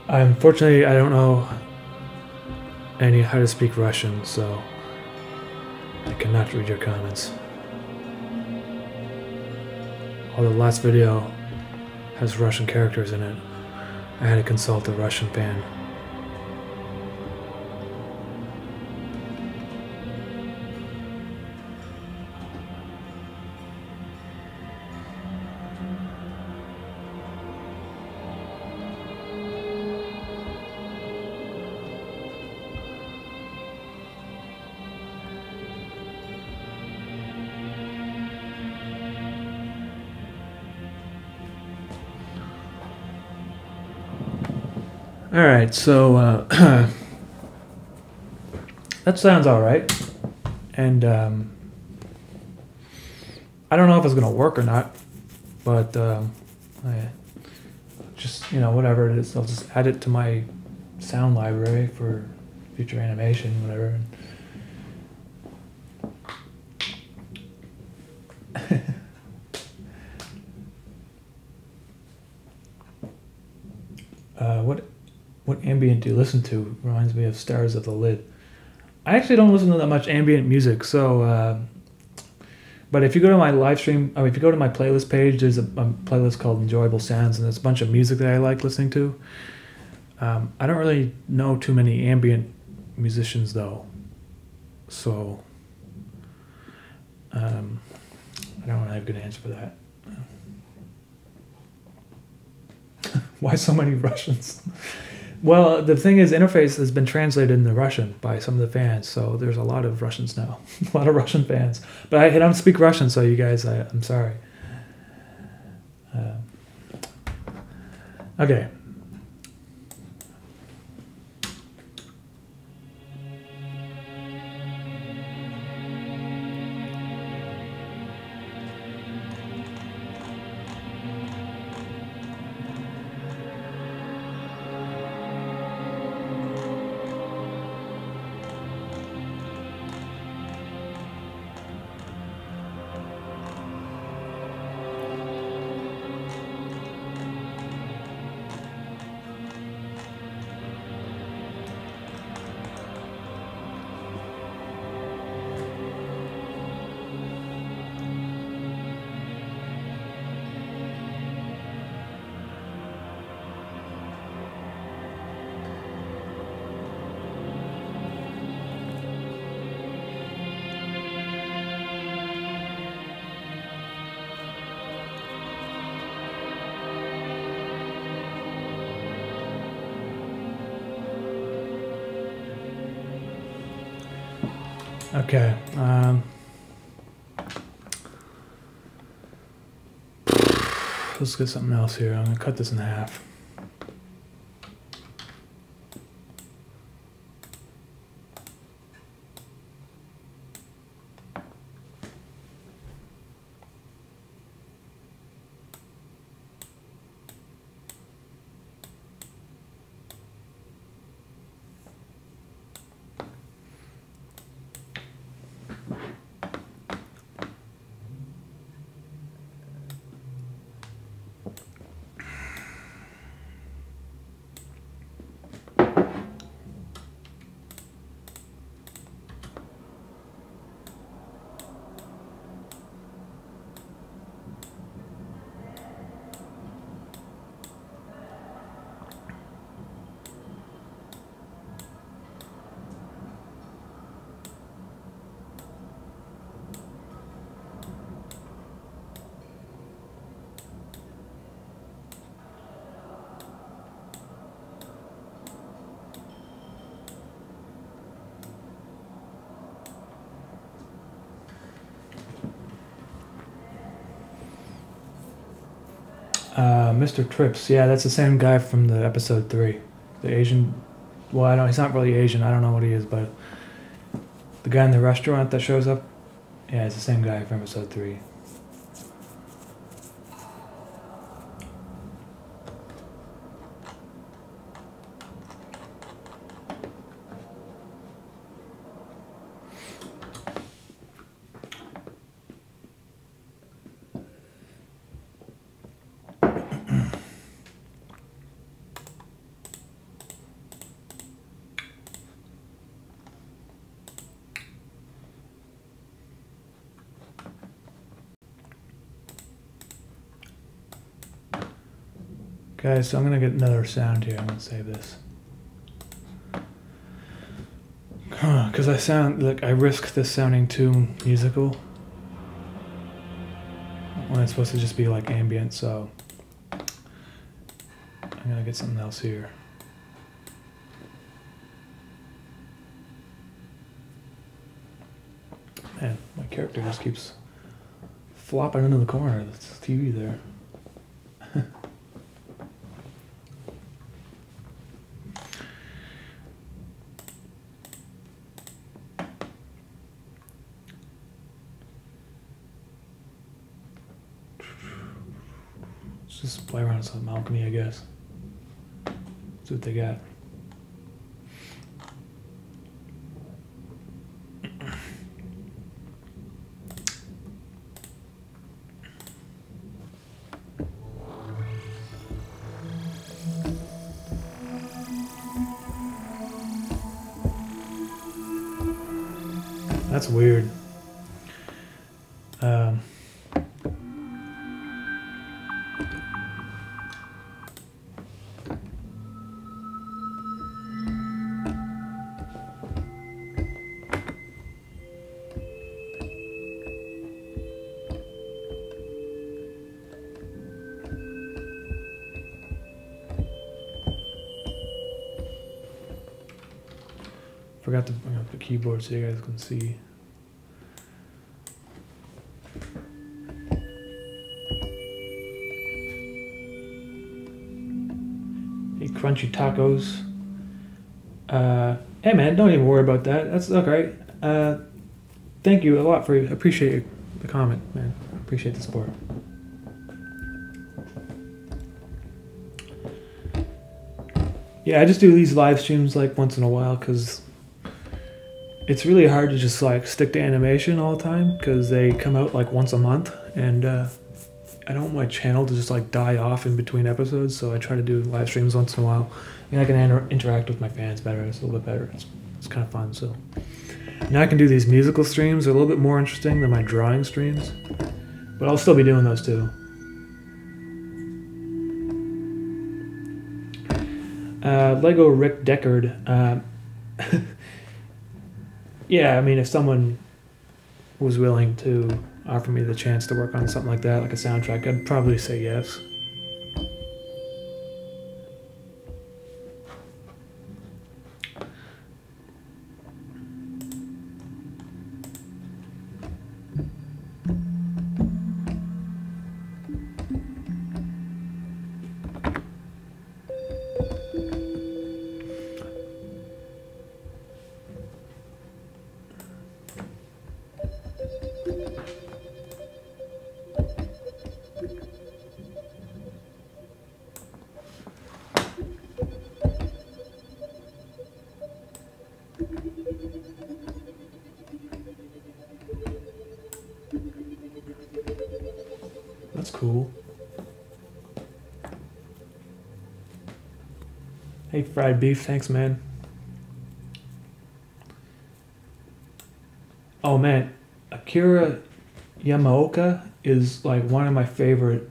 Unfortunately, I don't know how to speak Russian, so I cannot read your comments. Although the last video has Russian characters in it, I had to consult a Russian fan. All right, so that sounds all right, and I don't know if it's gonna work or not, but I just, whatever it is, I'll just add it to my sound library for future animation, whatever. What ambient do you listen to? Reminds me of Stars of the Lid. I actually don't listen to that much ambient music, so but But if you go to my live stream, I mean, if you go to my playlist page, there's a playlist called Enjoyable Sounds, and there's a bunch of music that I like listening to. I don't really know too many ambient musicians though, so I don't really have a good answer for that. Why so many Russians? Well, the thing is, Interface has been translated into Russian by some of the fans, so there's a lot of Russians now, a lot of Russian fans. But I don't speak Russian, so you guys, I'm sorry. Okay. Okay. Let's get something else here. I'm gonna cut this in half. Mr. Trips, yeah, that's the same guy from the episode 3. The Asian, well, I don't, he's not really Asian, I don't know what he is, but the guy in the restaurant that shows up, yeah, it's the same guy from episode 3. Okay, so I'm gonna get another sound here. I'm gonna save this. Because I sound like I risk this sounding too musical when it's supposed to just be like ambient, so I'm gonna get something else here. Man, my character just keeps flopping into the corner. That's TV there. Just play around with some uʻmɑːmi, I guess. See what they got. That's weird. Um, Forgot to bring up the keyboard so you guys can see. Hey, crunchy tacos. Hey man, don't even worry about that. That's okay. Thank you a lot for appreciate the comment, man. Appreciate the support. Yeah, I just do these live streams like once in a while because it's really hard to just like stick to animation all the time because they come out like once a month, and I don't want my channel to just like die off in between episodes, so I try to do live streams once in a while. And I can interact with my fans better. It's a little bit better. It's kind of fun. So now I can do these musical streams. They're a little bit more interesting than my drawing streams, but I'll still be doing those too. Lego Rick Deckard. Yeah, I mean, if someone was willing to offer me the chance to work on something like that, like a soundtrack, I'd probably say yes. That's cool. Hey, fried beef, thanks, man. Oh man, Akira Yamaoka is like one of my favorite.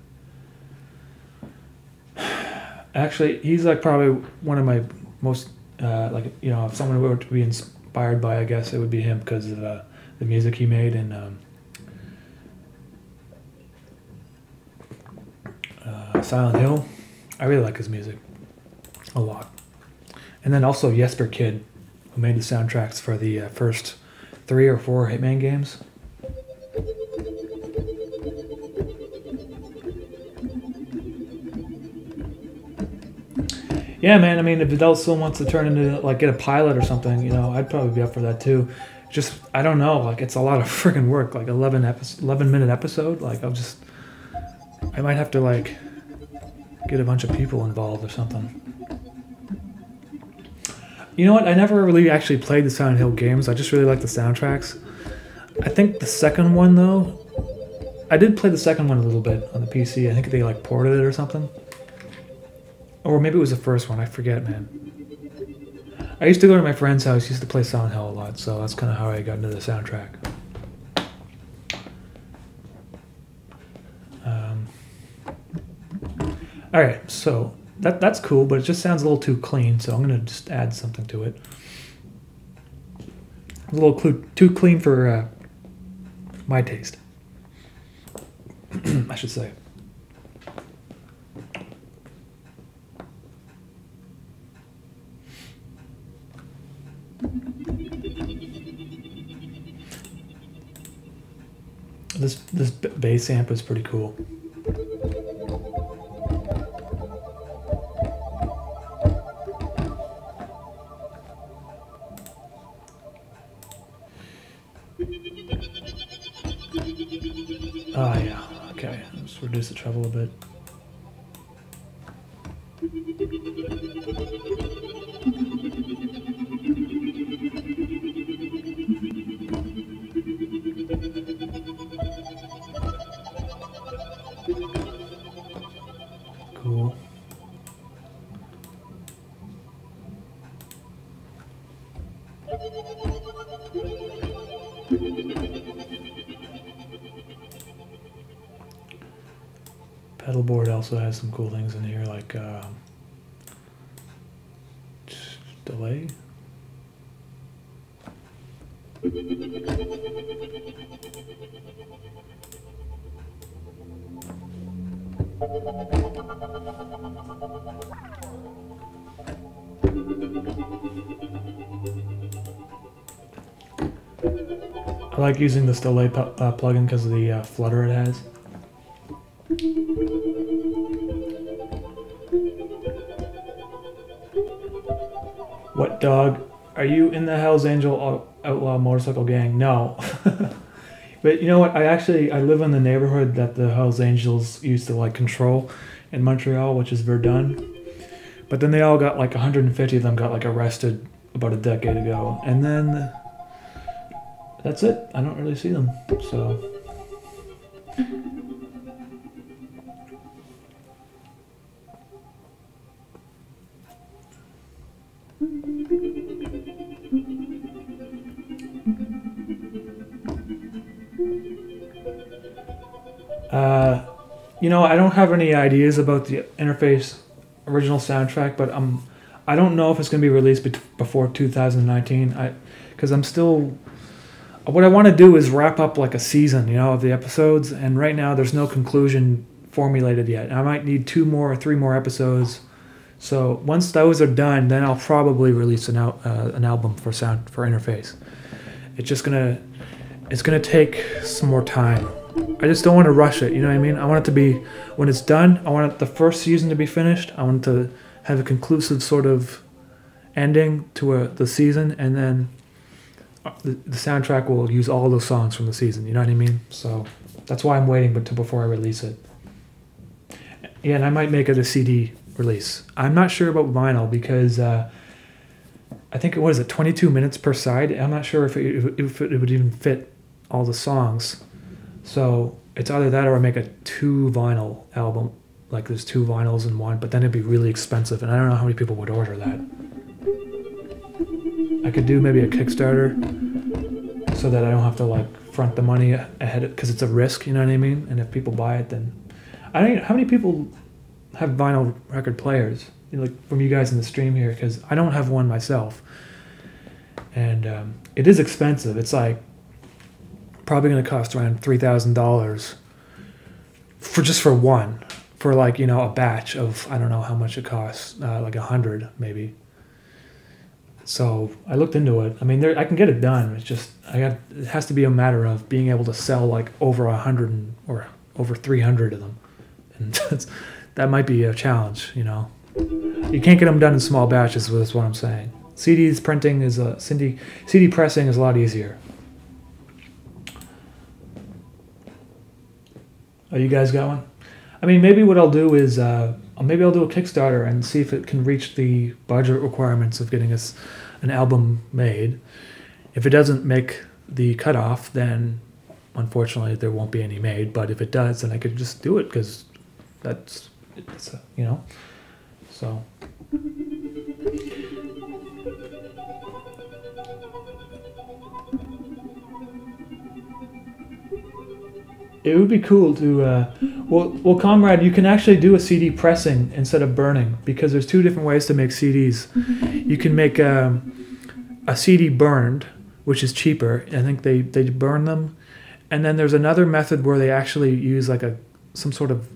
Actually, he's like probably one of my most like, you know, if someone were to be inspired by, I guess it would be him because of the music he made and Silent Hill. I really like his music a lot. And then also Jesper Kyd, who made the soundtracks for the first 3 or 4 Hitman games. Yeah, man, I mean, if Adult Swim wants to turn into, like, get a pilot or something, you know, I'd probably be up for that too. Just, I don't know, like, it's a lot of freaking work, like 11-minute episode. Like, I might have to, like, get a bunch of people involved or something. You know what? I never really actually played the Silent Hill games. I just really like the soundtracks. I think the second one, though, I did play the second one a little bit on the PC. I think they like ported it or something. Or maybe it was the first one. I forget, man. I used to go to my friend's house. He used to play Silent Hill a lot, so that's kind of how I got into the soundtrack. All right, so that's cool, but it just sounds a little too clean, so I'm going to just add something to it. A little too clean for my taste, I should say. This bass amp is pretty cool. Oh yeah, okay. Let's reduce the treble a bit. Cool. pedal board also has some cool things in here, like delay. I like using this delay plugin because of the flutter it has. What dog? Are you in the Hells Angel Outlaw Motorcycle Gang? No. But you know what? I live in the neighborhood that the Hells Angels used to like control in Montreal, which is Verdun. But then they all got like 150 of them got like arrested about a decade ago, and then that's it. I don't really see them. So. You know, I don't have any ideas about the interface original soundtrack, but I don't know if it's going to be released before 2019. Because I'm still, what I want to do is wrap up like a season, you know, of the episodes, and right now there's no conclusion formulated yet. I might need 2 more or 3 more episodes. So once those are done, then I'll probably release an album for interface. It's gonna take some more time. I just don't want to rush it, you know what I mean? I want it to be, when it's done, I want the first season to be finished. I want to have a conclusive sort of ending to the season, and then the soundtrack will use all those songs from the season, you know what I mean? So that's why I'm waiting before I release it. Yeah, and I might make it a CD release. I'm not sure about vinyl because I think, what is it, 22 minutes per side? I'm not sure if it would even fit all the songs. So it's either that or I make a 2 vinyl album, like there's 2 vinyls in one, but then it'd be really expensive, and I don't know how many people would order that. I could do maybe a Kickstarter so that I don't have to like front the money ahead, because it's a risk, you know what I mean? And if people buy it, then I don't know how many people have vinyl record players, you know, like from you guys in the stream here, because I don't have one myself, and it is expensive. It's like probably going to cost around $3,000 for one, for like, you know, a batch of, I don't know how much it costs, like 100 maybe. So I looked into it. I mean, I can get it done. It's just it has to be a matter of being able to sell like over 100 or over 300 of them, and that might be a challenge. You know, you can't get them done in small batches. Is what I'm saying. CDs printing is CD pressing is a lot easier. Oh, you guys got one? I mean, maybe what I'll do is maybe I'll do a Kickstarter and see if it can reach the budget requirements of getting us an album made. If it doesn't make the cutoff, then unfortunately there won't be any made. But if it does, then I could just do it, because it's you know. So. It would be cool to, well, comrade, you can actually do a CD pressing instead of burning, because there's 2 different ways to make CDs. You can make a CD burned, which is cheaper. I think they burn them. And then there's another method where they actually use like some sort of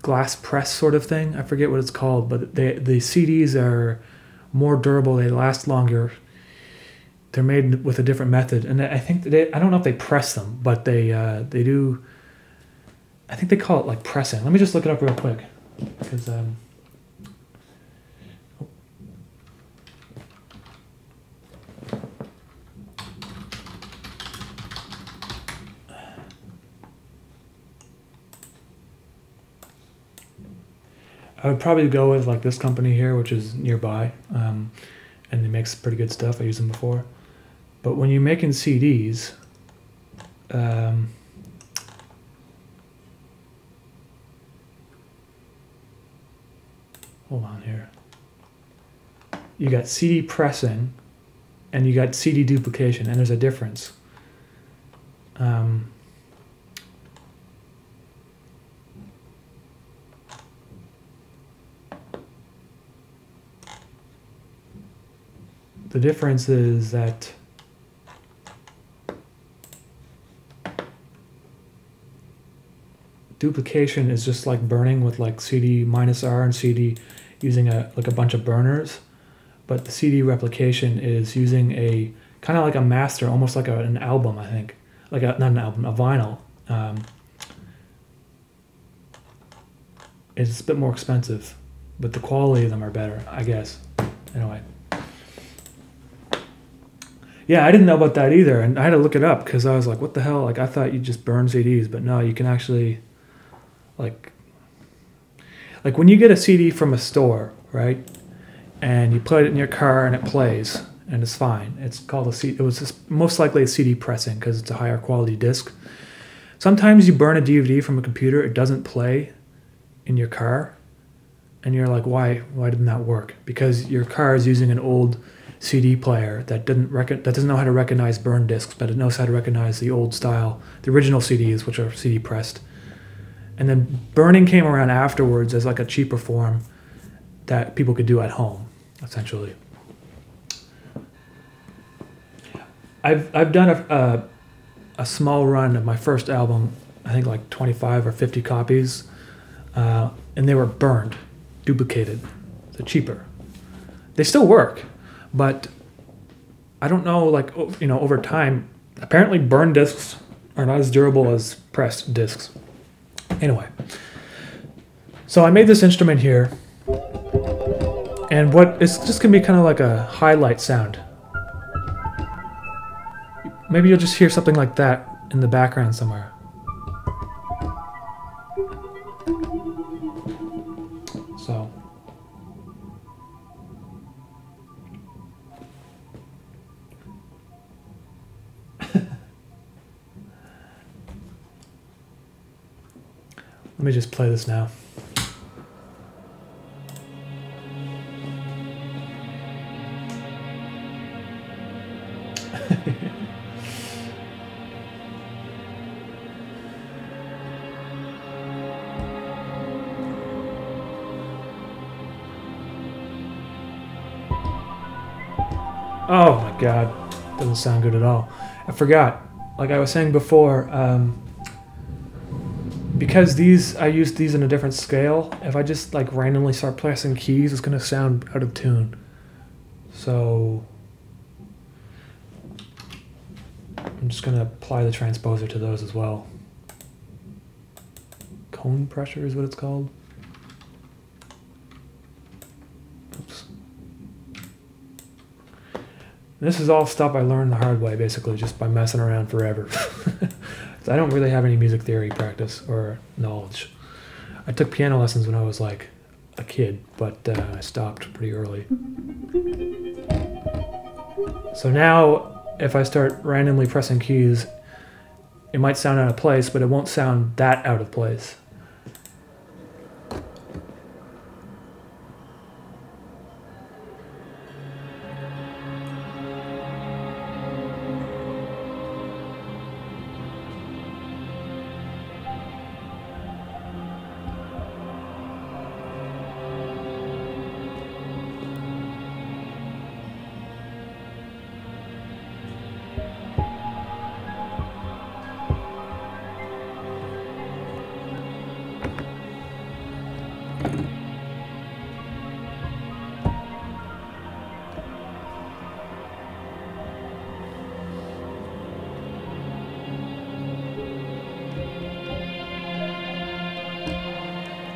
glass press sort of thing. I forget what it's called, but the CDs are more durable. They last longer. They're made with a different method, and I think I don't know if they press them, but they do. I think they call it like pressing. Let me just look it up real quick, because I would probably go with like this company here, which is nearby, and it makes pretty good stuff. I used them before. But when you're making CDs, hold on here. You got CD pressing, and you got CD duplication, and there's a difference. The difference is that duplication is just like burning with like CD minus R and CD using a bunch of burners, but the CD replication is using a kind of like a master, almost like an album, I think, like not an album, a vinyl. It's a bit more expensive, but the quality of them are better, I guess. Anyway. Yeah, I didn't know about that either, and I had to look it up because I was like, what the hell? Like, I thought you just burn CDs, but no, you can actually, like when you get a CD from a store, right? And you put it in your car and it plays, and it's fine. It's called a CD. It was just most likely a CD pressing because it's a higher quality disc. Sometimes you burn a DVD from a computer, it doesn't play in your car, and you're like, why didn't that work? Because your car is using an old CD player that doesn't know how to recognize burn discs, but it knows how to recognize the old style, the original CDs, which are CD pressed. And then burning came around afterwards as like a cheaper form that people could do at home, essentially. I've done a small run of my first album, I think like 25 or 50 copies, and they were burned, duplicated. They're cheaper. They still work, but I don't know, like, you know, over time, apparently burned discs are not as durable as pressed discs. Anyway, so I made this instrument here, and it's just gonna be kind of like a highlight sound. Maybe you'll just hear something like that in the background somewhere. So. Let me just play this now. Oh my God, doesn't sound good at all. I forgot, like I was saying before, because I used these in a different scale, if I just like randomly start pressing keys, it's gonna sound out of tune. So I'm just gonna apply the transposer to those as well. Cone pressure is what it's called. Oops. This is all stuff I learned the hard way, basically, just by messing around forever. I don't really have any music theory practice or knowledge. I took piano lessons when I was like a kid, but I stopped pretty early. So now, if I start randomly pressing keys, it might sound out of place, but it won't sound that out of place.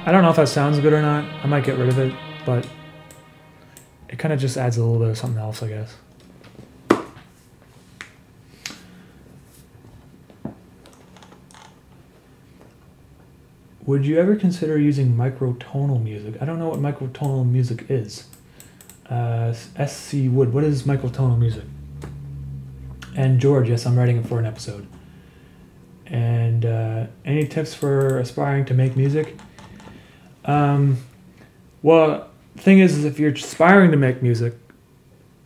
I don't know if that sounds good or not. I might get rid of it, but it kind of just adds a little bit of something else, I guess. Would you ever consider using microtonal music? I don't know what microtonal music is. SC Wood, what is microtonal music? And George, yes, I'm writing it for an episode. And any tips for aspiring to make music? Well, the thing is if you're aspiring to make music,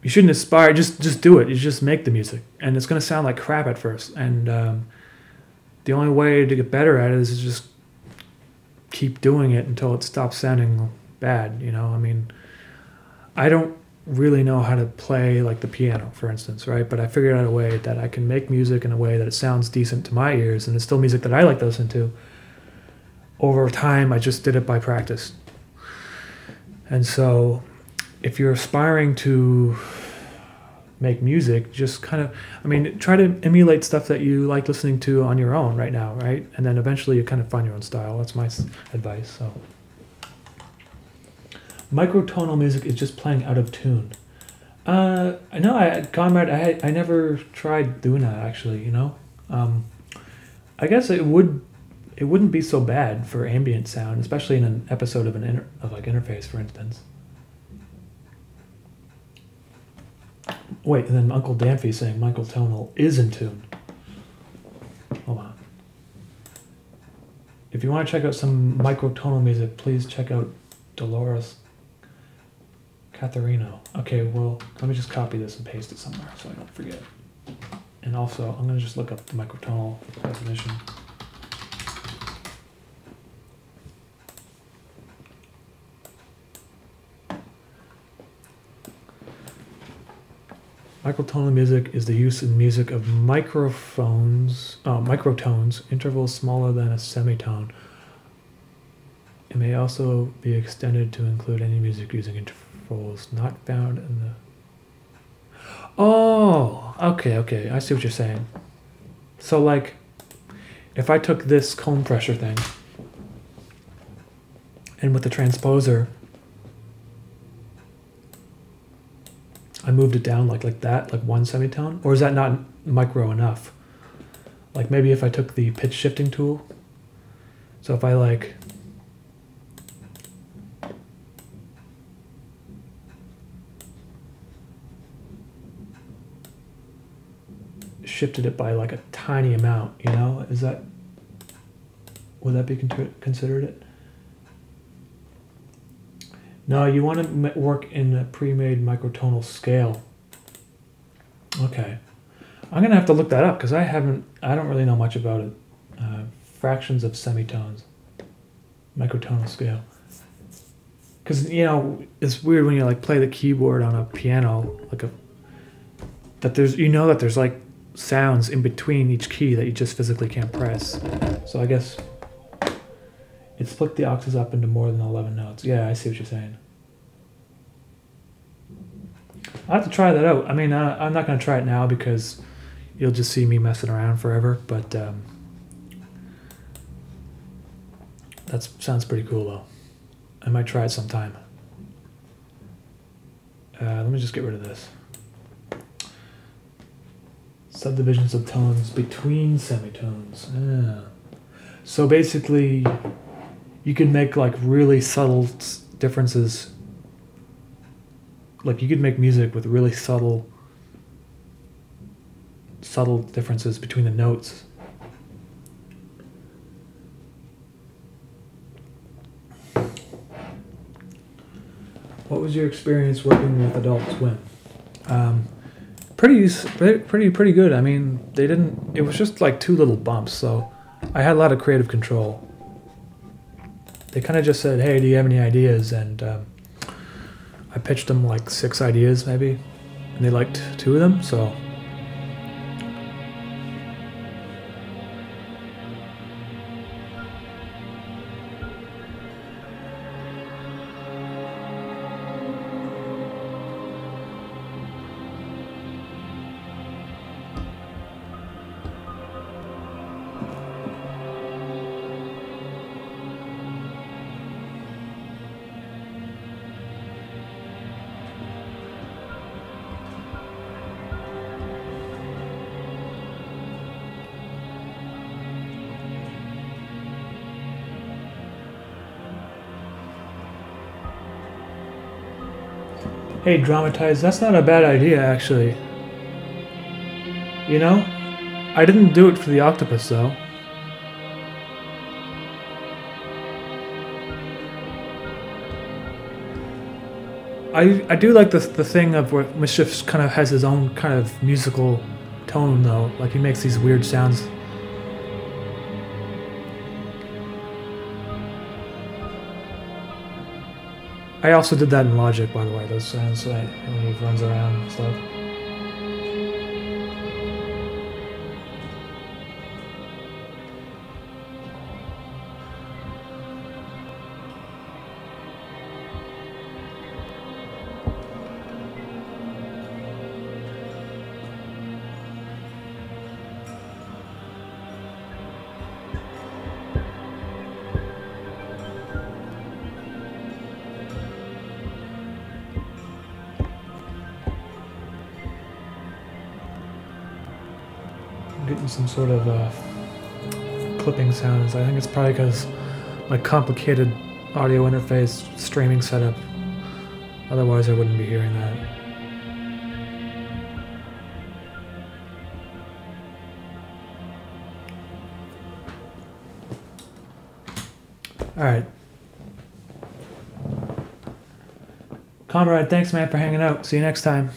you shouldn't aspire, just do it. You just make the music. And it's going to sound like crap at first. And the only way to get better at it is to just keep doing it until it stops sounding bad, you know? I mean, I don't really know how to play like the piano, for instance, right? But I figured out a way that I can make music in a way that it sounds decent to my ears, and it's still music that I like to listen to. Over time, I just did it by practice. And so if you're aspiring to make music, just kind of, I mean, try to emulate stuff that you like listening to on your own right now, right? And then eventually you kind of find your own style. That's my advice. So, microtonal music is just playing out of tune. I know, Conrad, I never tried doing that actually. You know, I guess it wouldn't be so bad for ambient sound, especially in an episode of like Interface, for instance. Wait, and then Uncle Danfy saying microtonal is in tune. Hold on. If you want to check out some microtonal music, please check out Dolores Catharino. Okay, well, let me just copy this and paste it somewhere so I don't forget. And also, I'm going to just look up the microtonal definition. Microtonal music is the use in music of microtones, intervals smaller than a semitone. It may also be extended to include any music using intervals not found in the... Oh, okay, I see what you're saying. So like, if I took this comb pressure thing, and with the transposer, I moved it down like that, like one semitone? Or is that not micro enough? Like maybe if I took the pitch shifting tool, so if I like shifted it by like a tiny amount, you know, would that be considered it? No, you want to work in a pre-made microtonal scale. Okay. I'm going to have to look that up because I don't really know much about it. Fractions of semitones. Microtonal scale. Because, you know, it's weird when you like play the keyboard on a piano, that there's like sounds in between each key that you just physically can't press. So I guess it split the octaves up into more than 11 notes. Yeah, I see what you're saying. I'll have to try that out. I mean, I'm not going to try it now because you'll just see me messing around forever, but that sounds pretty cool, though. I might try it sometime. Let me just get rid of this. Subdivisions of tones between semitones. So basically, you can make like really subtle differences. Like you could make music with really subtle differences between the notes. What was your experience working with Adult Swim? Pretty good. I mean, it was just like 2 little bumps, so I had a lot of creative control. They kind of just said, hey, do you have any ideas? And I pitched them like 6 ideas maybe, and they liked 2 of them, so. Hey, dramatize, that's not a bad idea, actually. You know? I didn't do it for the octopus, though. I do like the thing of where Mischief kind of has his own kind of musical tone, though. Like, he makes these weird sounds. I also did that in Logic, by the way, those sounds when he runs around and stuff. Getting some sort of clipping sounds. I think it's probably because my complicated audio interface streaming setup. Otherwise I wouldn't be hearing that. Alright. Conrad, thanks man for hanging out. See you next time.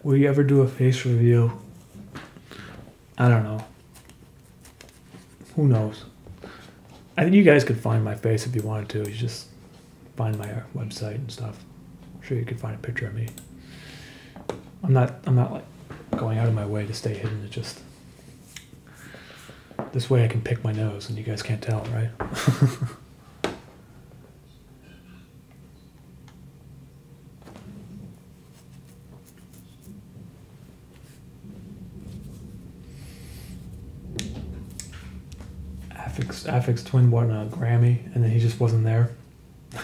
Will you ever do a face review? I don't know. Who knows? I think you guys could find my face if you wanted to. You just find my website and stuff. I'm sure you could find a picture of me. I'm not like going out of my way to stay hidden. It's just this way I can pick my nose and you guys can't tell, right? Affix Twin won a Grammy, and then he just wasn't there.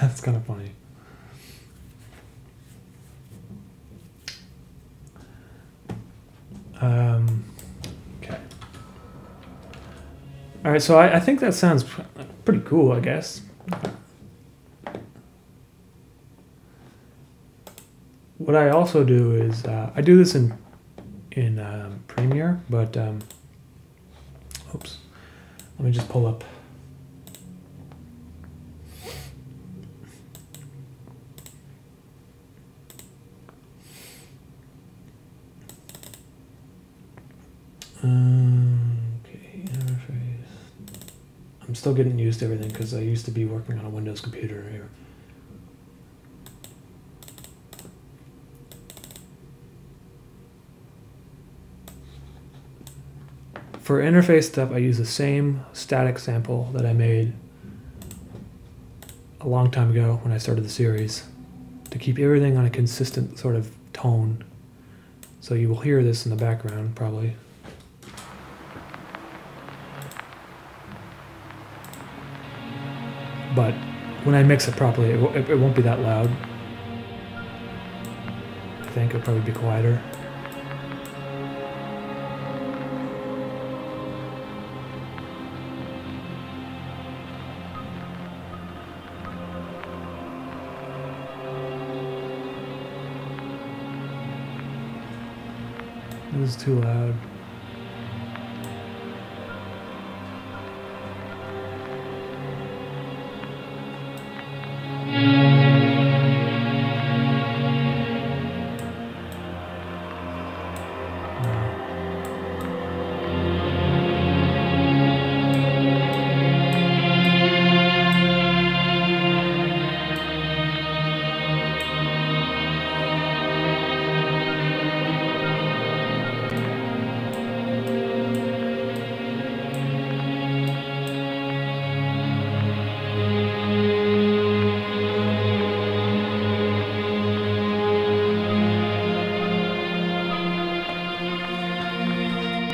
That's kind of funny. Okay. All right, so I think that sounds pretty cool, I guess. What I also do is I do this in Premiere, but oops. Let me just pull up. Okay, interface. I'm still getting used to everything because I used to be working on a Windows computer here. For interface stuff, I use the same static sample that I made a long time ago when I started the series to keep everything on a consistent sort of tone. So you will hear this in the background, probably. But when I mix it properly, it won't be that loud. I think it'll probably be quieter. This is too loud.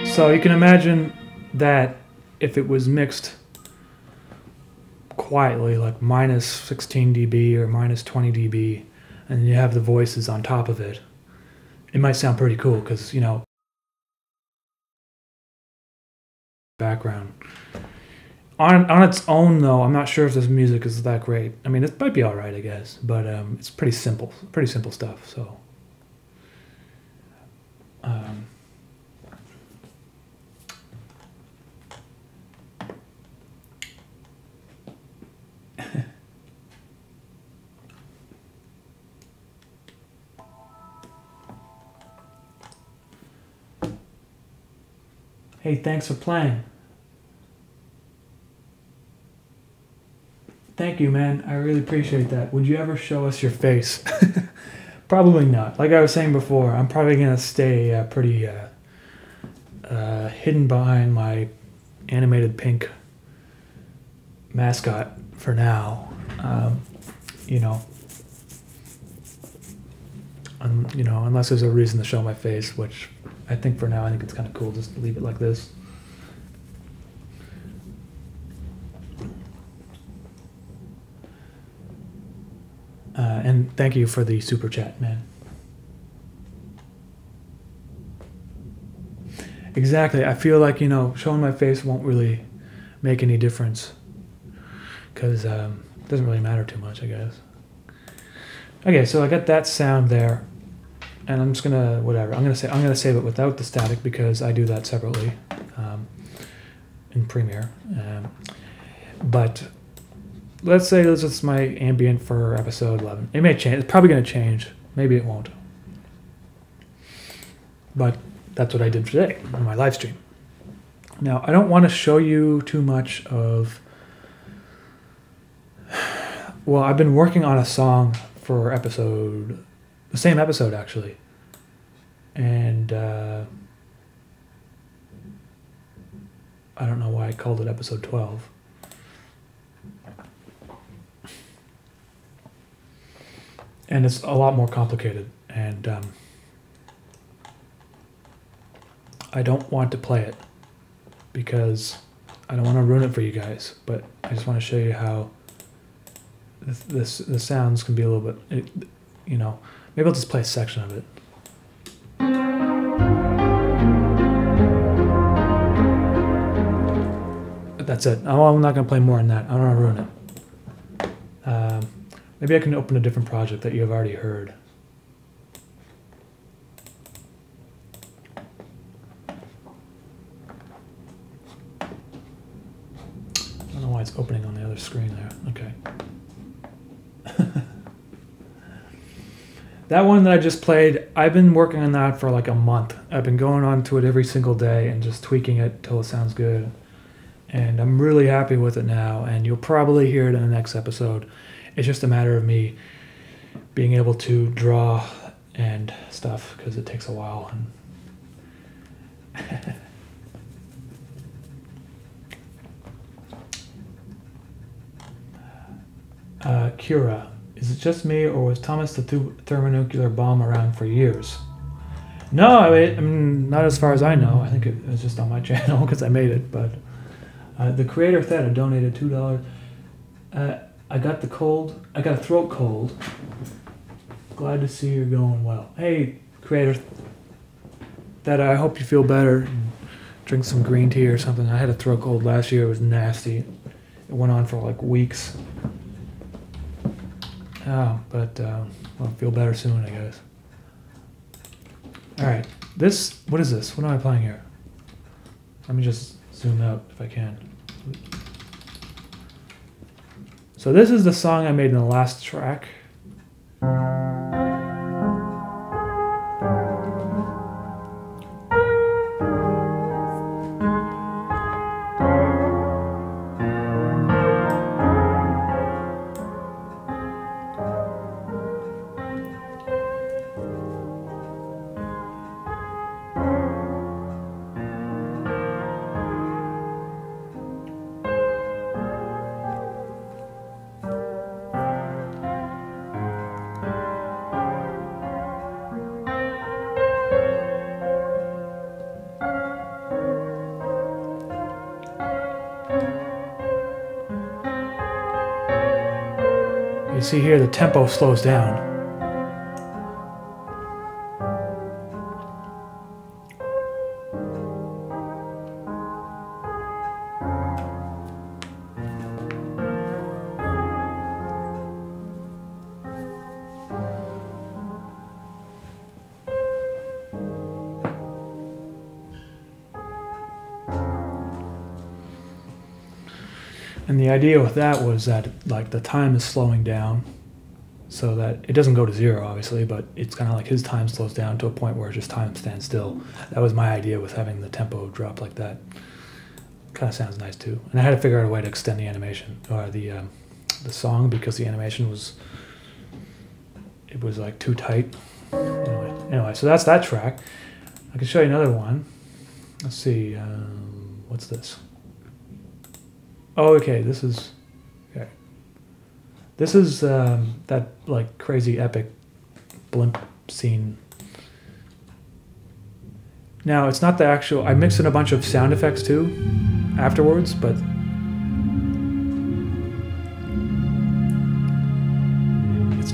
So you can imagine that if it was mixed quietly, like minus 16 dB or minus 20 dB, and you have the voices on top of it, it might sound pretty cool because, you know, background. On its own, though, I'm not sure if this music is that great. I mean, it might be all right, I guess, but it's pretty simple stuff, so. Hey, thanks for playing. Thank you, man. I really appreciate that. Would you ever show us your face? Probably not. Like I was saying before, I'm probably going to stay pretty hidden behind my animated pink mascot for now. You know, unless there's a reason to show my face, which I think for now, I think it's kind of cool just to leave it like this. And thank you for the super chat, man. Exactly. I feel like, showing my face won't really make any difference because it doesn't really matter too much, I guess. Okay, so I got that sound there, and I'm just gonna whatever. I'm gonna save it without the static because I do that separately in Premiere. But let's say this is my ambient for episode 11. It may change. It's probably going to change. Maybe it won't. But that's what I did today on my live stream. Now, I don't want to show you too much of... Well, I've been working on a song for the same episode, actually. And I don't know why I called it episode 12. And it's a lot more complicated, and I don't want to play it because I don't want to ruin it for you guys, but I just want to show you how the sounds can be a little bit, maybe I'll just play a section of it. But that's it. I'm not going to play more than that. I don't want to ruin it. Maybe I can open a different project that you have already heard. I don't know why it's opening on the other screen there. Okay. That one that I just played, I've been working on that for like a month. I've been going on to it every single day and just tweaking it till it sounds good. And I'm really happy with it now, and you'll probably hear it in the next episode. It's just a matter of me being able to draw and stuff because it takes a while. Kira, is it just me, or was Thomas the thermonuclear bomb around for years? No, I mean, not as far as I know. I think it was just on my channel because I made it. But the creator Theta donated $2. I got a throat cold. Glad to see you're going well. Hey, creator, that I hope you feel better. And drink some green tea or something. I had a throat cold last year. It was nasty. It went on for like weeks. But I'll feel better soon, I guess. All right, what is this? What am I playing here? Let me just zoom out if I can. So this is the song I made in the last track. You see here the tempo slows down. And the idea with that was that like the time is slowing down, so that it doesn't go to 0, obviously, but it's kind of like his time slows down to a point where just time stands still. That was my idea with having the tempo drop like that. Kind of sounds nice too. And I had to figure out a way to extend the animation or the song, because the animation was like too tight. Anyway, so that's that track. I can show you another one. Let's see. What's this? Oh, okay. This is that like crazy epic blimp scene. Now it's not the actual. I mixed in a bunch of sound effects too afterwards, but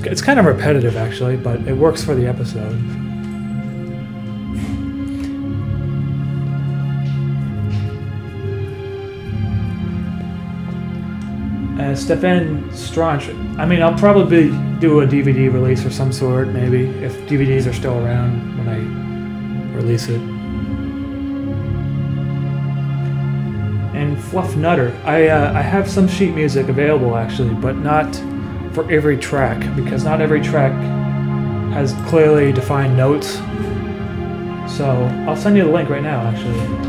it's kind of repetitive actually, but it works for the episode. Stefan Stranch. I mean, I'll probably do a DVD release of some sort, maybe, if DVDs are still around when I release it. And Fluff Nutter. I have some sheet music available actually, but not for every track, because not every track has clearly defined notes. So I'll send you the link right now actually.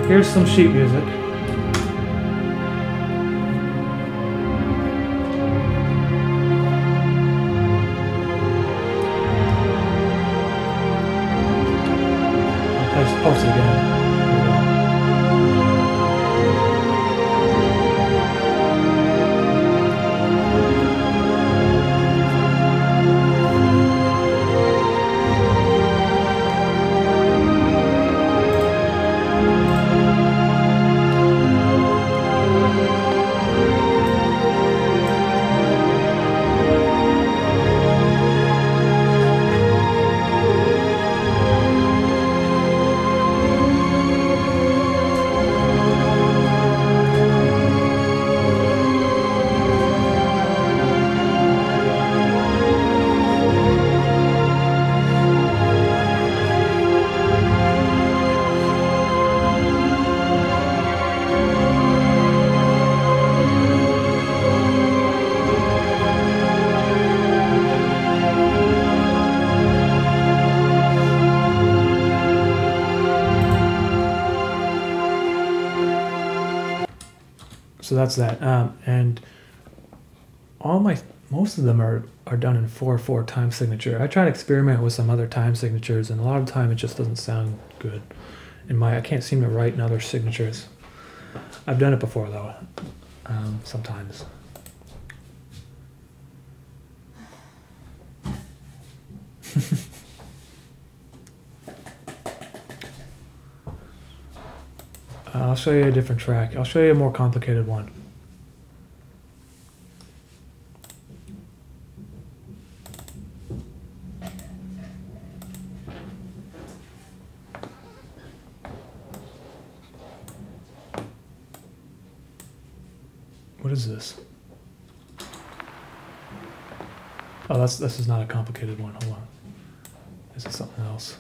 Here's some sheet music. I'll post it again. So that's that, and most of them are done in 4/4 time signature. I try to experiment with some other time signatures, and a lot of the time it just doesn't sound good. I can't seem to write in other signatures. I've done it before though, sometimes. I'll show you a different track. I'll show you a more complicated one. What is this? Oh, this is not a complicated one. Hold on. This is something else.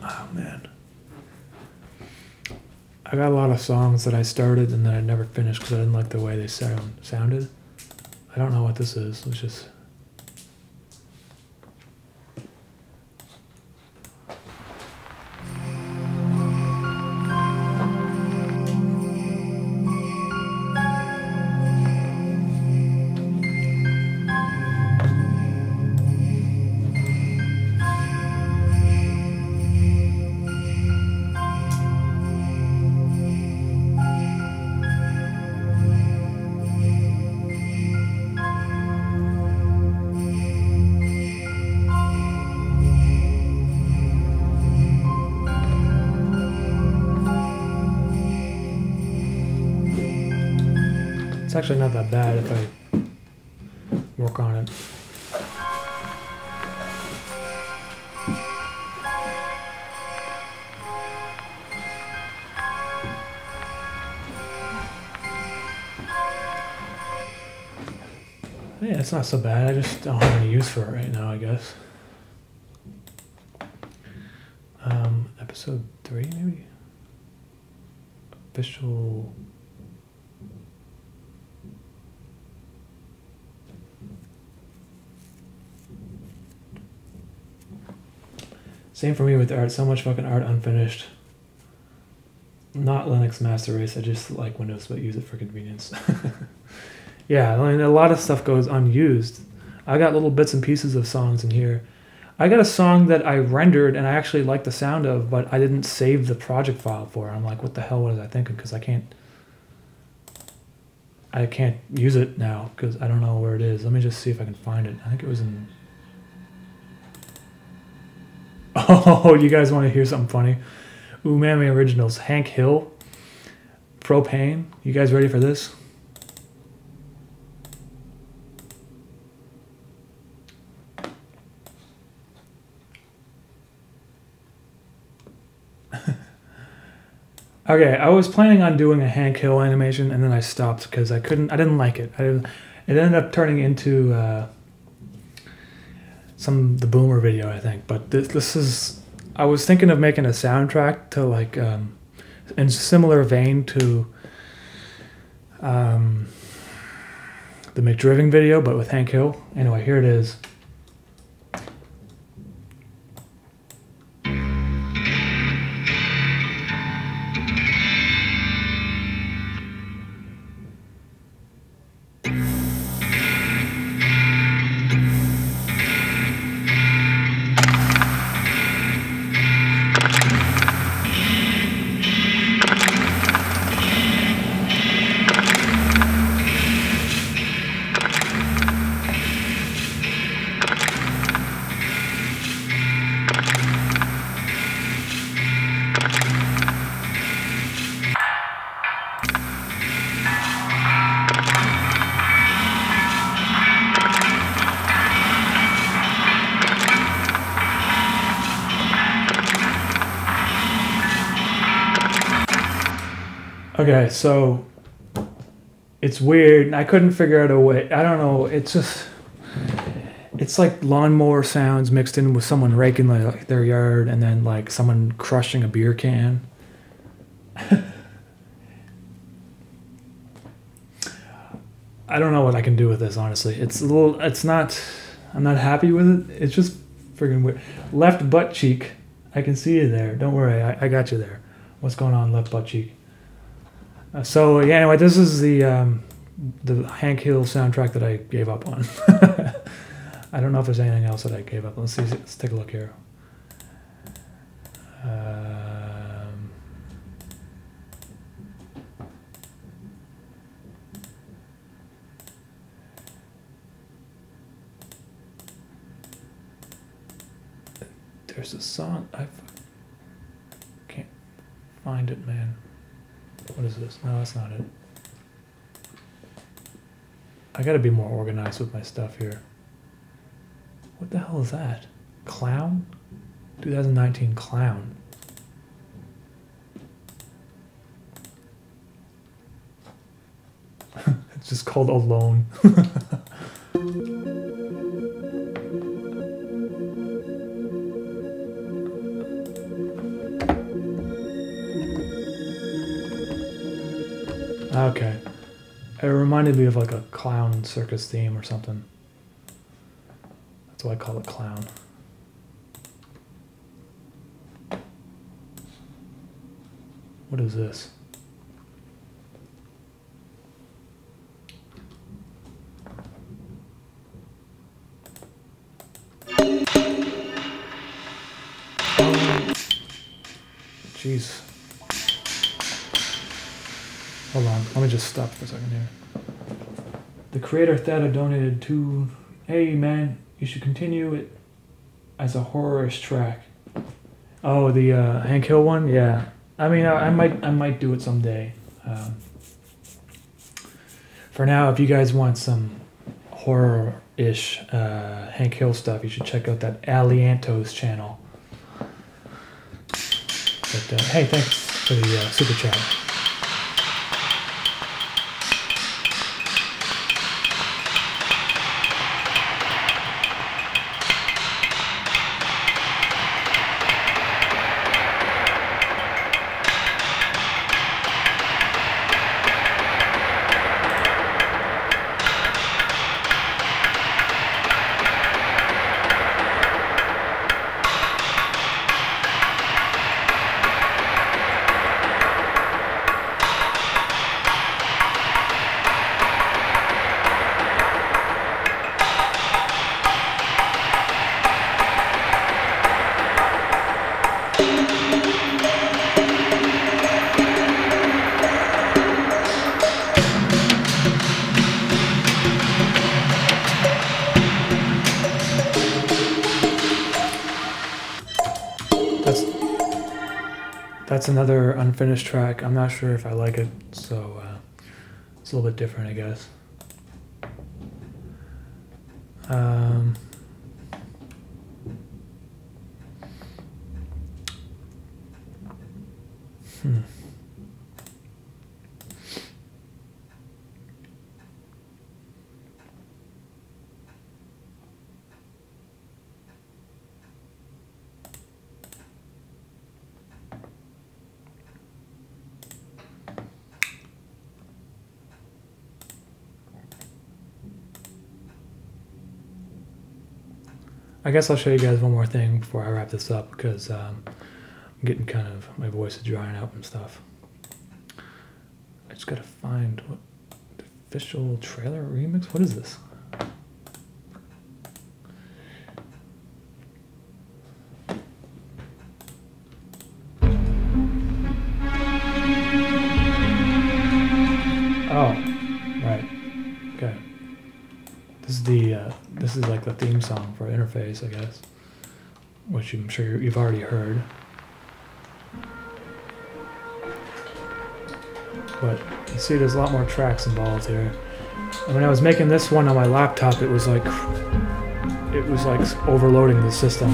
Oh man, I got a lot of songs that I started and then I never finished because I didn't like the way they sounded. I don't know what this is. Let's just. It's actually not that bad if I work on it. Yeah, it's not so bad. I just don't have any use for it right now, I guess. Episode 3, maybe? Official... Same for me with art. So much fucking art unfinished. Not Linux master race. I just like Windows, but use it for convenience. Yeah, I mean, a lot of stuff goes unused. I got little bits and pieces of songs in here. I got a song that I rendered and I actually like the sound of, but I didn't save the project file for it. I'm like, what the hell was I thinking? Because I can't use it now because I don't know where it is. Let me just see if I can find it. I think it was in... Oh, you guys want to hear something funny? Umami Originals, Hank Hill, Propane. You guys ready for this? Okay, I was planning on doing a Hank Hill animation and then I stopped because I didn't like it. It ended up turning into the Boomer video, I think. But this is, I was thinking of making a soundtrack to like, in similar vein to the McDriven video, but with Hank Hill. Anyway, here it is. Okay, so it's weird. I couldn't figure out a way. I don't know. It's just, it's like lawnmower sounds mixed in with someone raking like their yard and then like someone crushing a beer can. I don't know what I can do with this, honestly. It's a little, it's not, I'm not happy with it. It's just friggin' weird. Left butt cheek. I can see you there. Don't worry. I got you there. What's going on, left butt cheek? So yeah, anyway, this is the Hank Hill soundtrack that I gave up on. I don't know if there's anything else that I gave up. Let's see. Let's take a look here. There's a song. I can't find it, man. What is this? No, that's not it. I gotta be more organized with my stuff here. What the hell is that? Clown? 2019 Clown. It's just called Alone. Okay. It reminded me of like a clown circus theme or something. That's why I call it Clown. What is this? Jeez. Hold on, let me just stop for a second here. The creator Theta donated to, hey man, you should continue it as a horror-ish track. Oh, the Hank Hill one? Yeah. I mean, I might do it someday. For now, if you guys want some horror-ish Hank Hill stuff, you should check out that Aliantos channel. But hey, thanks for the super chat. That's another unfinished track. I'm not sure if I like it, so it's a little bit different, I guess. I guess I'll show you guys one more thing before I wrap this up, because I'm getting kind of, my voice is drying out and stuff. I just gotta find what the official trailer remix. What is this? Oh, right. Okay. This is like the theme song for Interface, I guess, which I'm sure you've already heard. But you see, there's a lot more tracks involved here. And when I was making this one on my laptop, it was like overloading the system.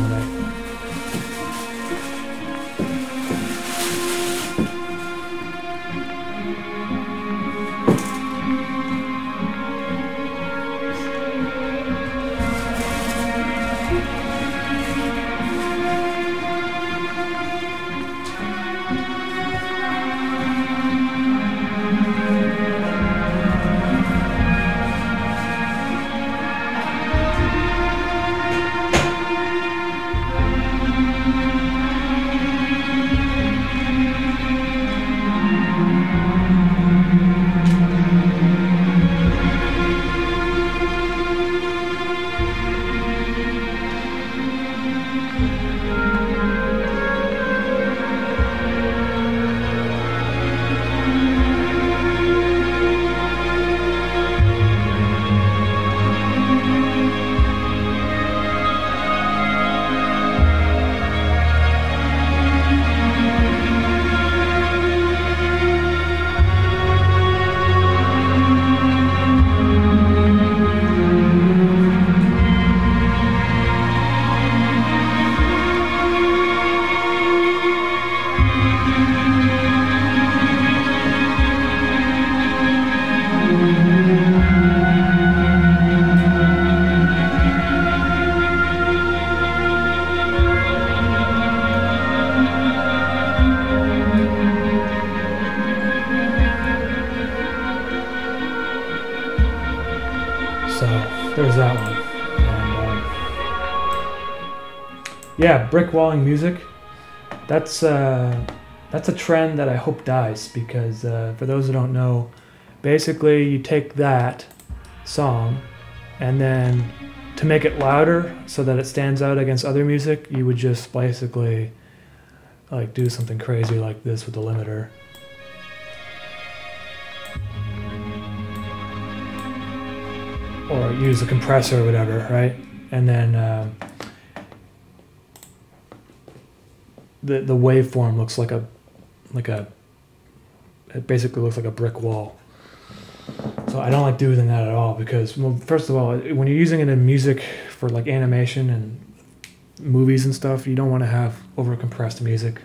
There's that one. And, yeah, brick walling music. That's a trend that I hope dies, because for those who don't know, basically you take that song and then to make it louder so that it stands out against other music, you would just basically like do something crazy like this with the limiter. Or use a compressor or whatever, right? And then the waveform looks like it basically looks like a brick wall. So I don't like doing that at all, because, well, first of all, when you're using it in music for like animation and movies and stuff, you don't want to have over compressed music.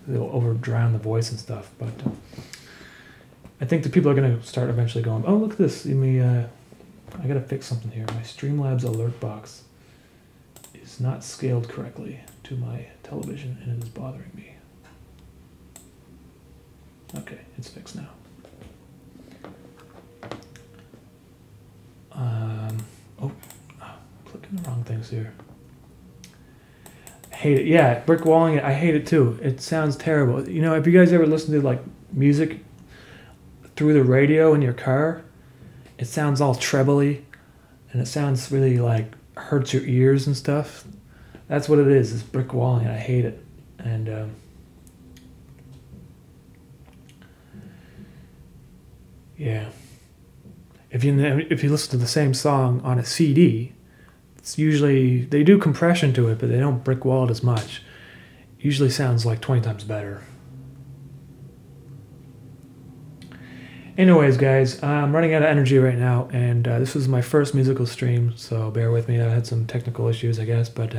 It'll over drown the voice and stuff. But I think the people are going to start eventually going, oh, look at this. I gotta fix something here. My Streamlabs alert box is not scaled correctly to my television, and it is bothering me. Okay, it's fixed now. Clicking the wrong things here. I hate it. Yeah, brick walling it. I hate it too. It sounds terrible. You know, if you guys ever listen to like music through the radio in your car, it sounds all trebly, and it sounds really like hurts your ears and stuff. That's what it is. It's brick walling, and I hate it. And yeah, if you listen to the same song on a CD, it's usually, they do compression to it, but they don't brick wall it as much. It usually sounds like 20 times better. Anyways, guys, I'm running out of energy right now, and this was my first musical stream, so bear with me. I had some technical issues, I guess, but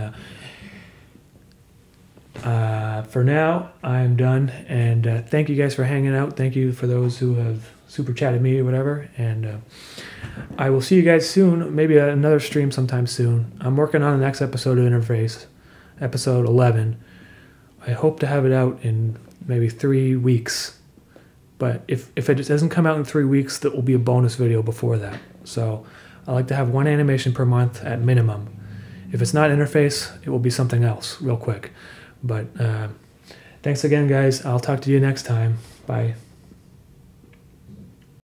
for now, I'm done, and thank you guys for hanging out. Thank you for those who have super chatted me or whatever, and I will see you guys soon, maybe another stream sometime soon. I'm working on the next episode of Interface, episode 11. I hope to have it out in maybe 3 weeks, but if it doesn't come out in 3 weeks, that will be a bonus video before that. So I like to have 1 animation per month at minimum. If it's not Interface, it will be something else real quick. But thanks again, guys. I'll talk to you next time. Bye.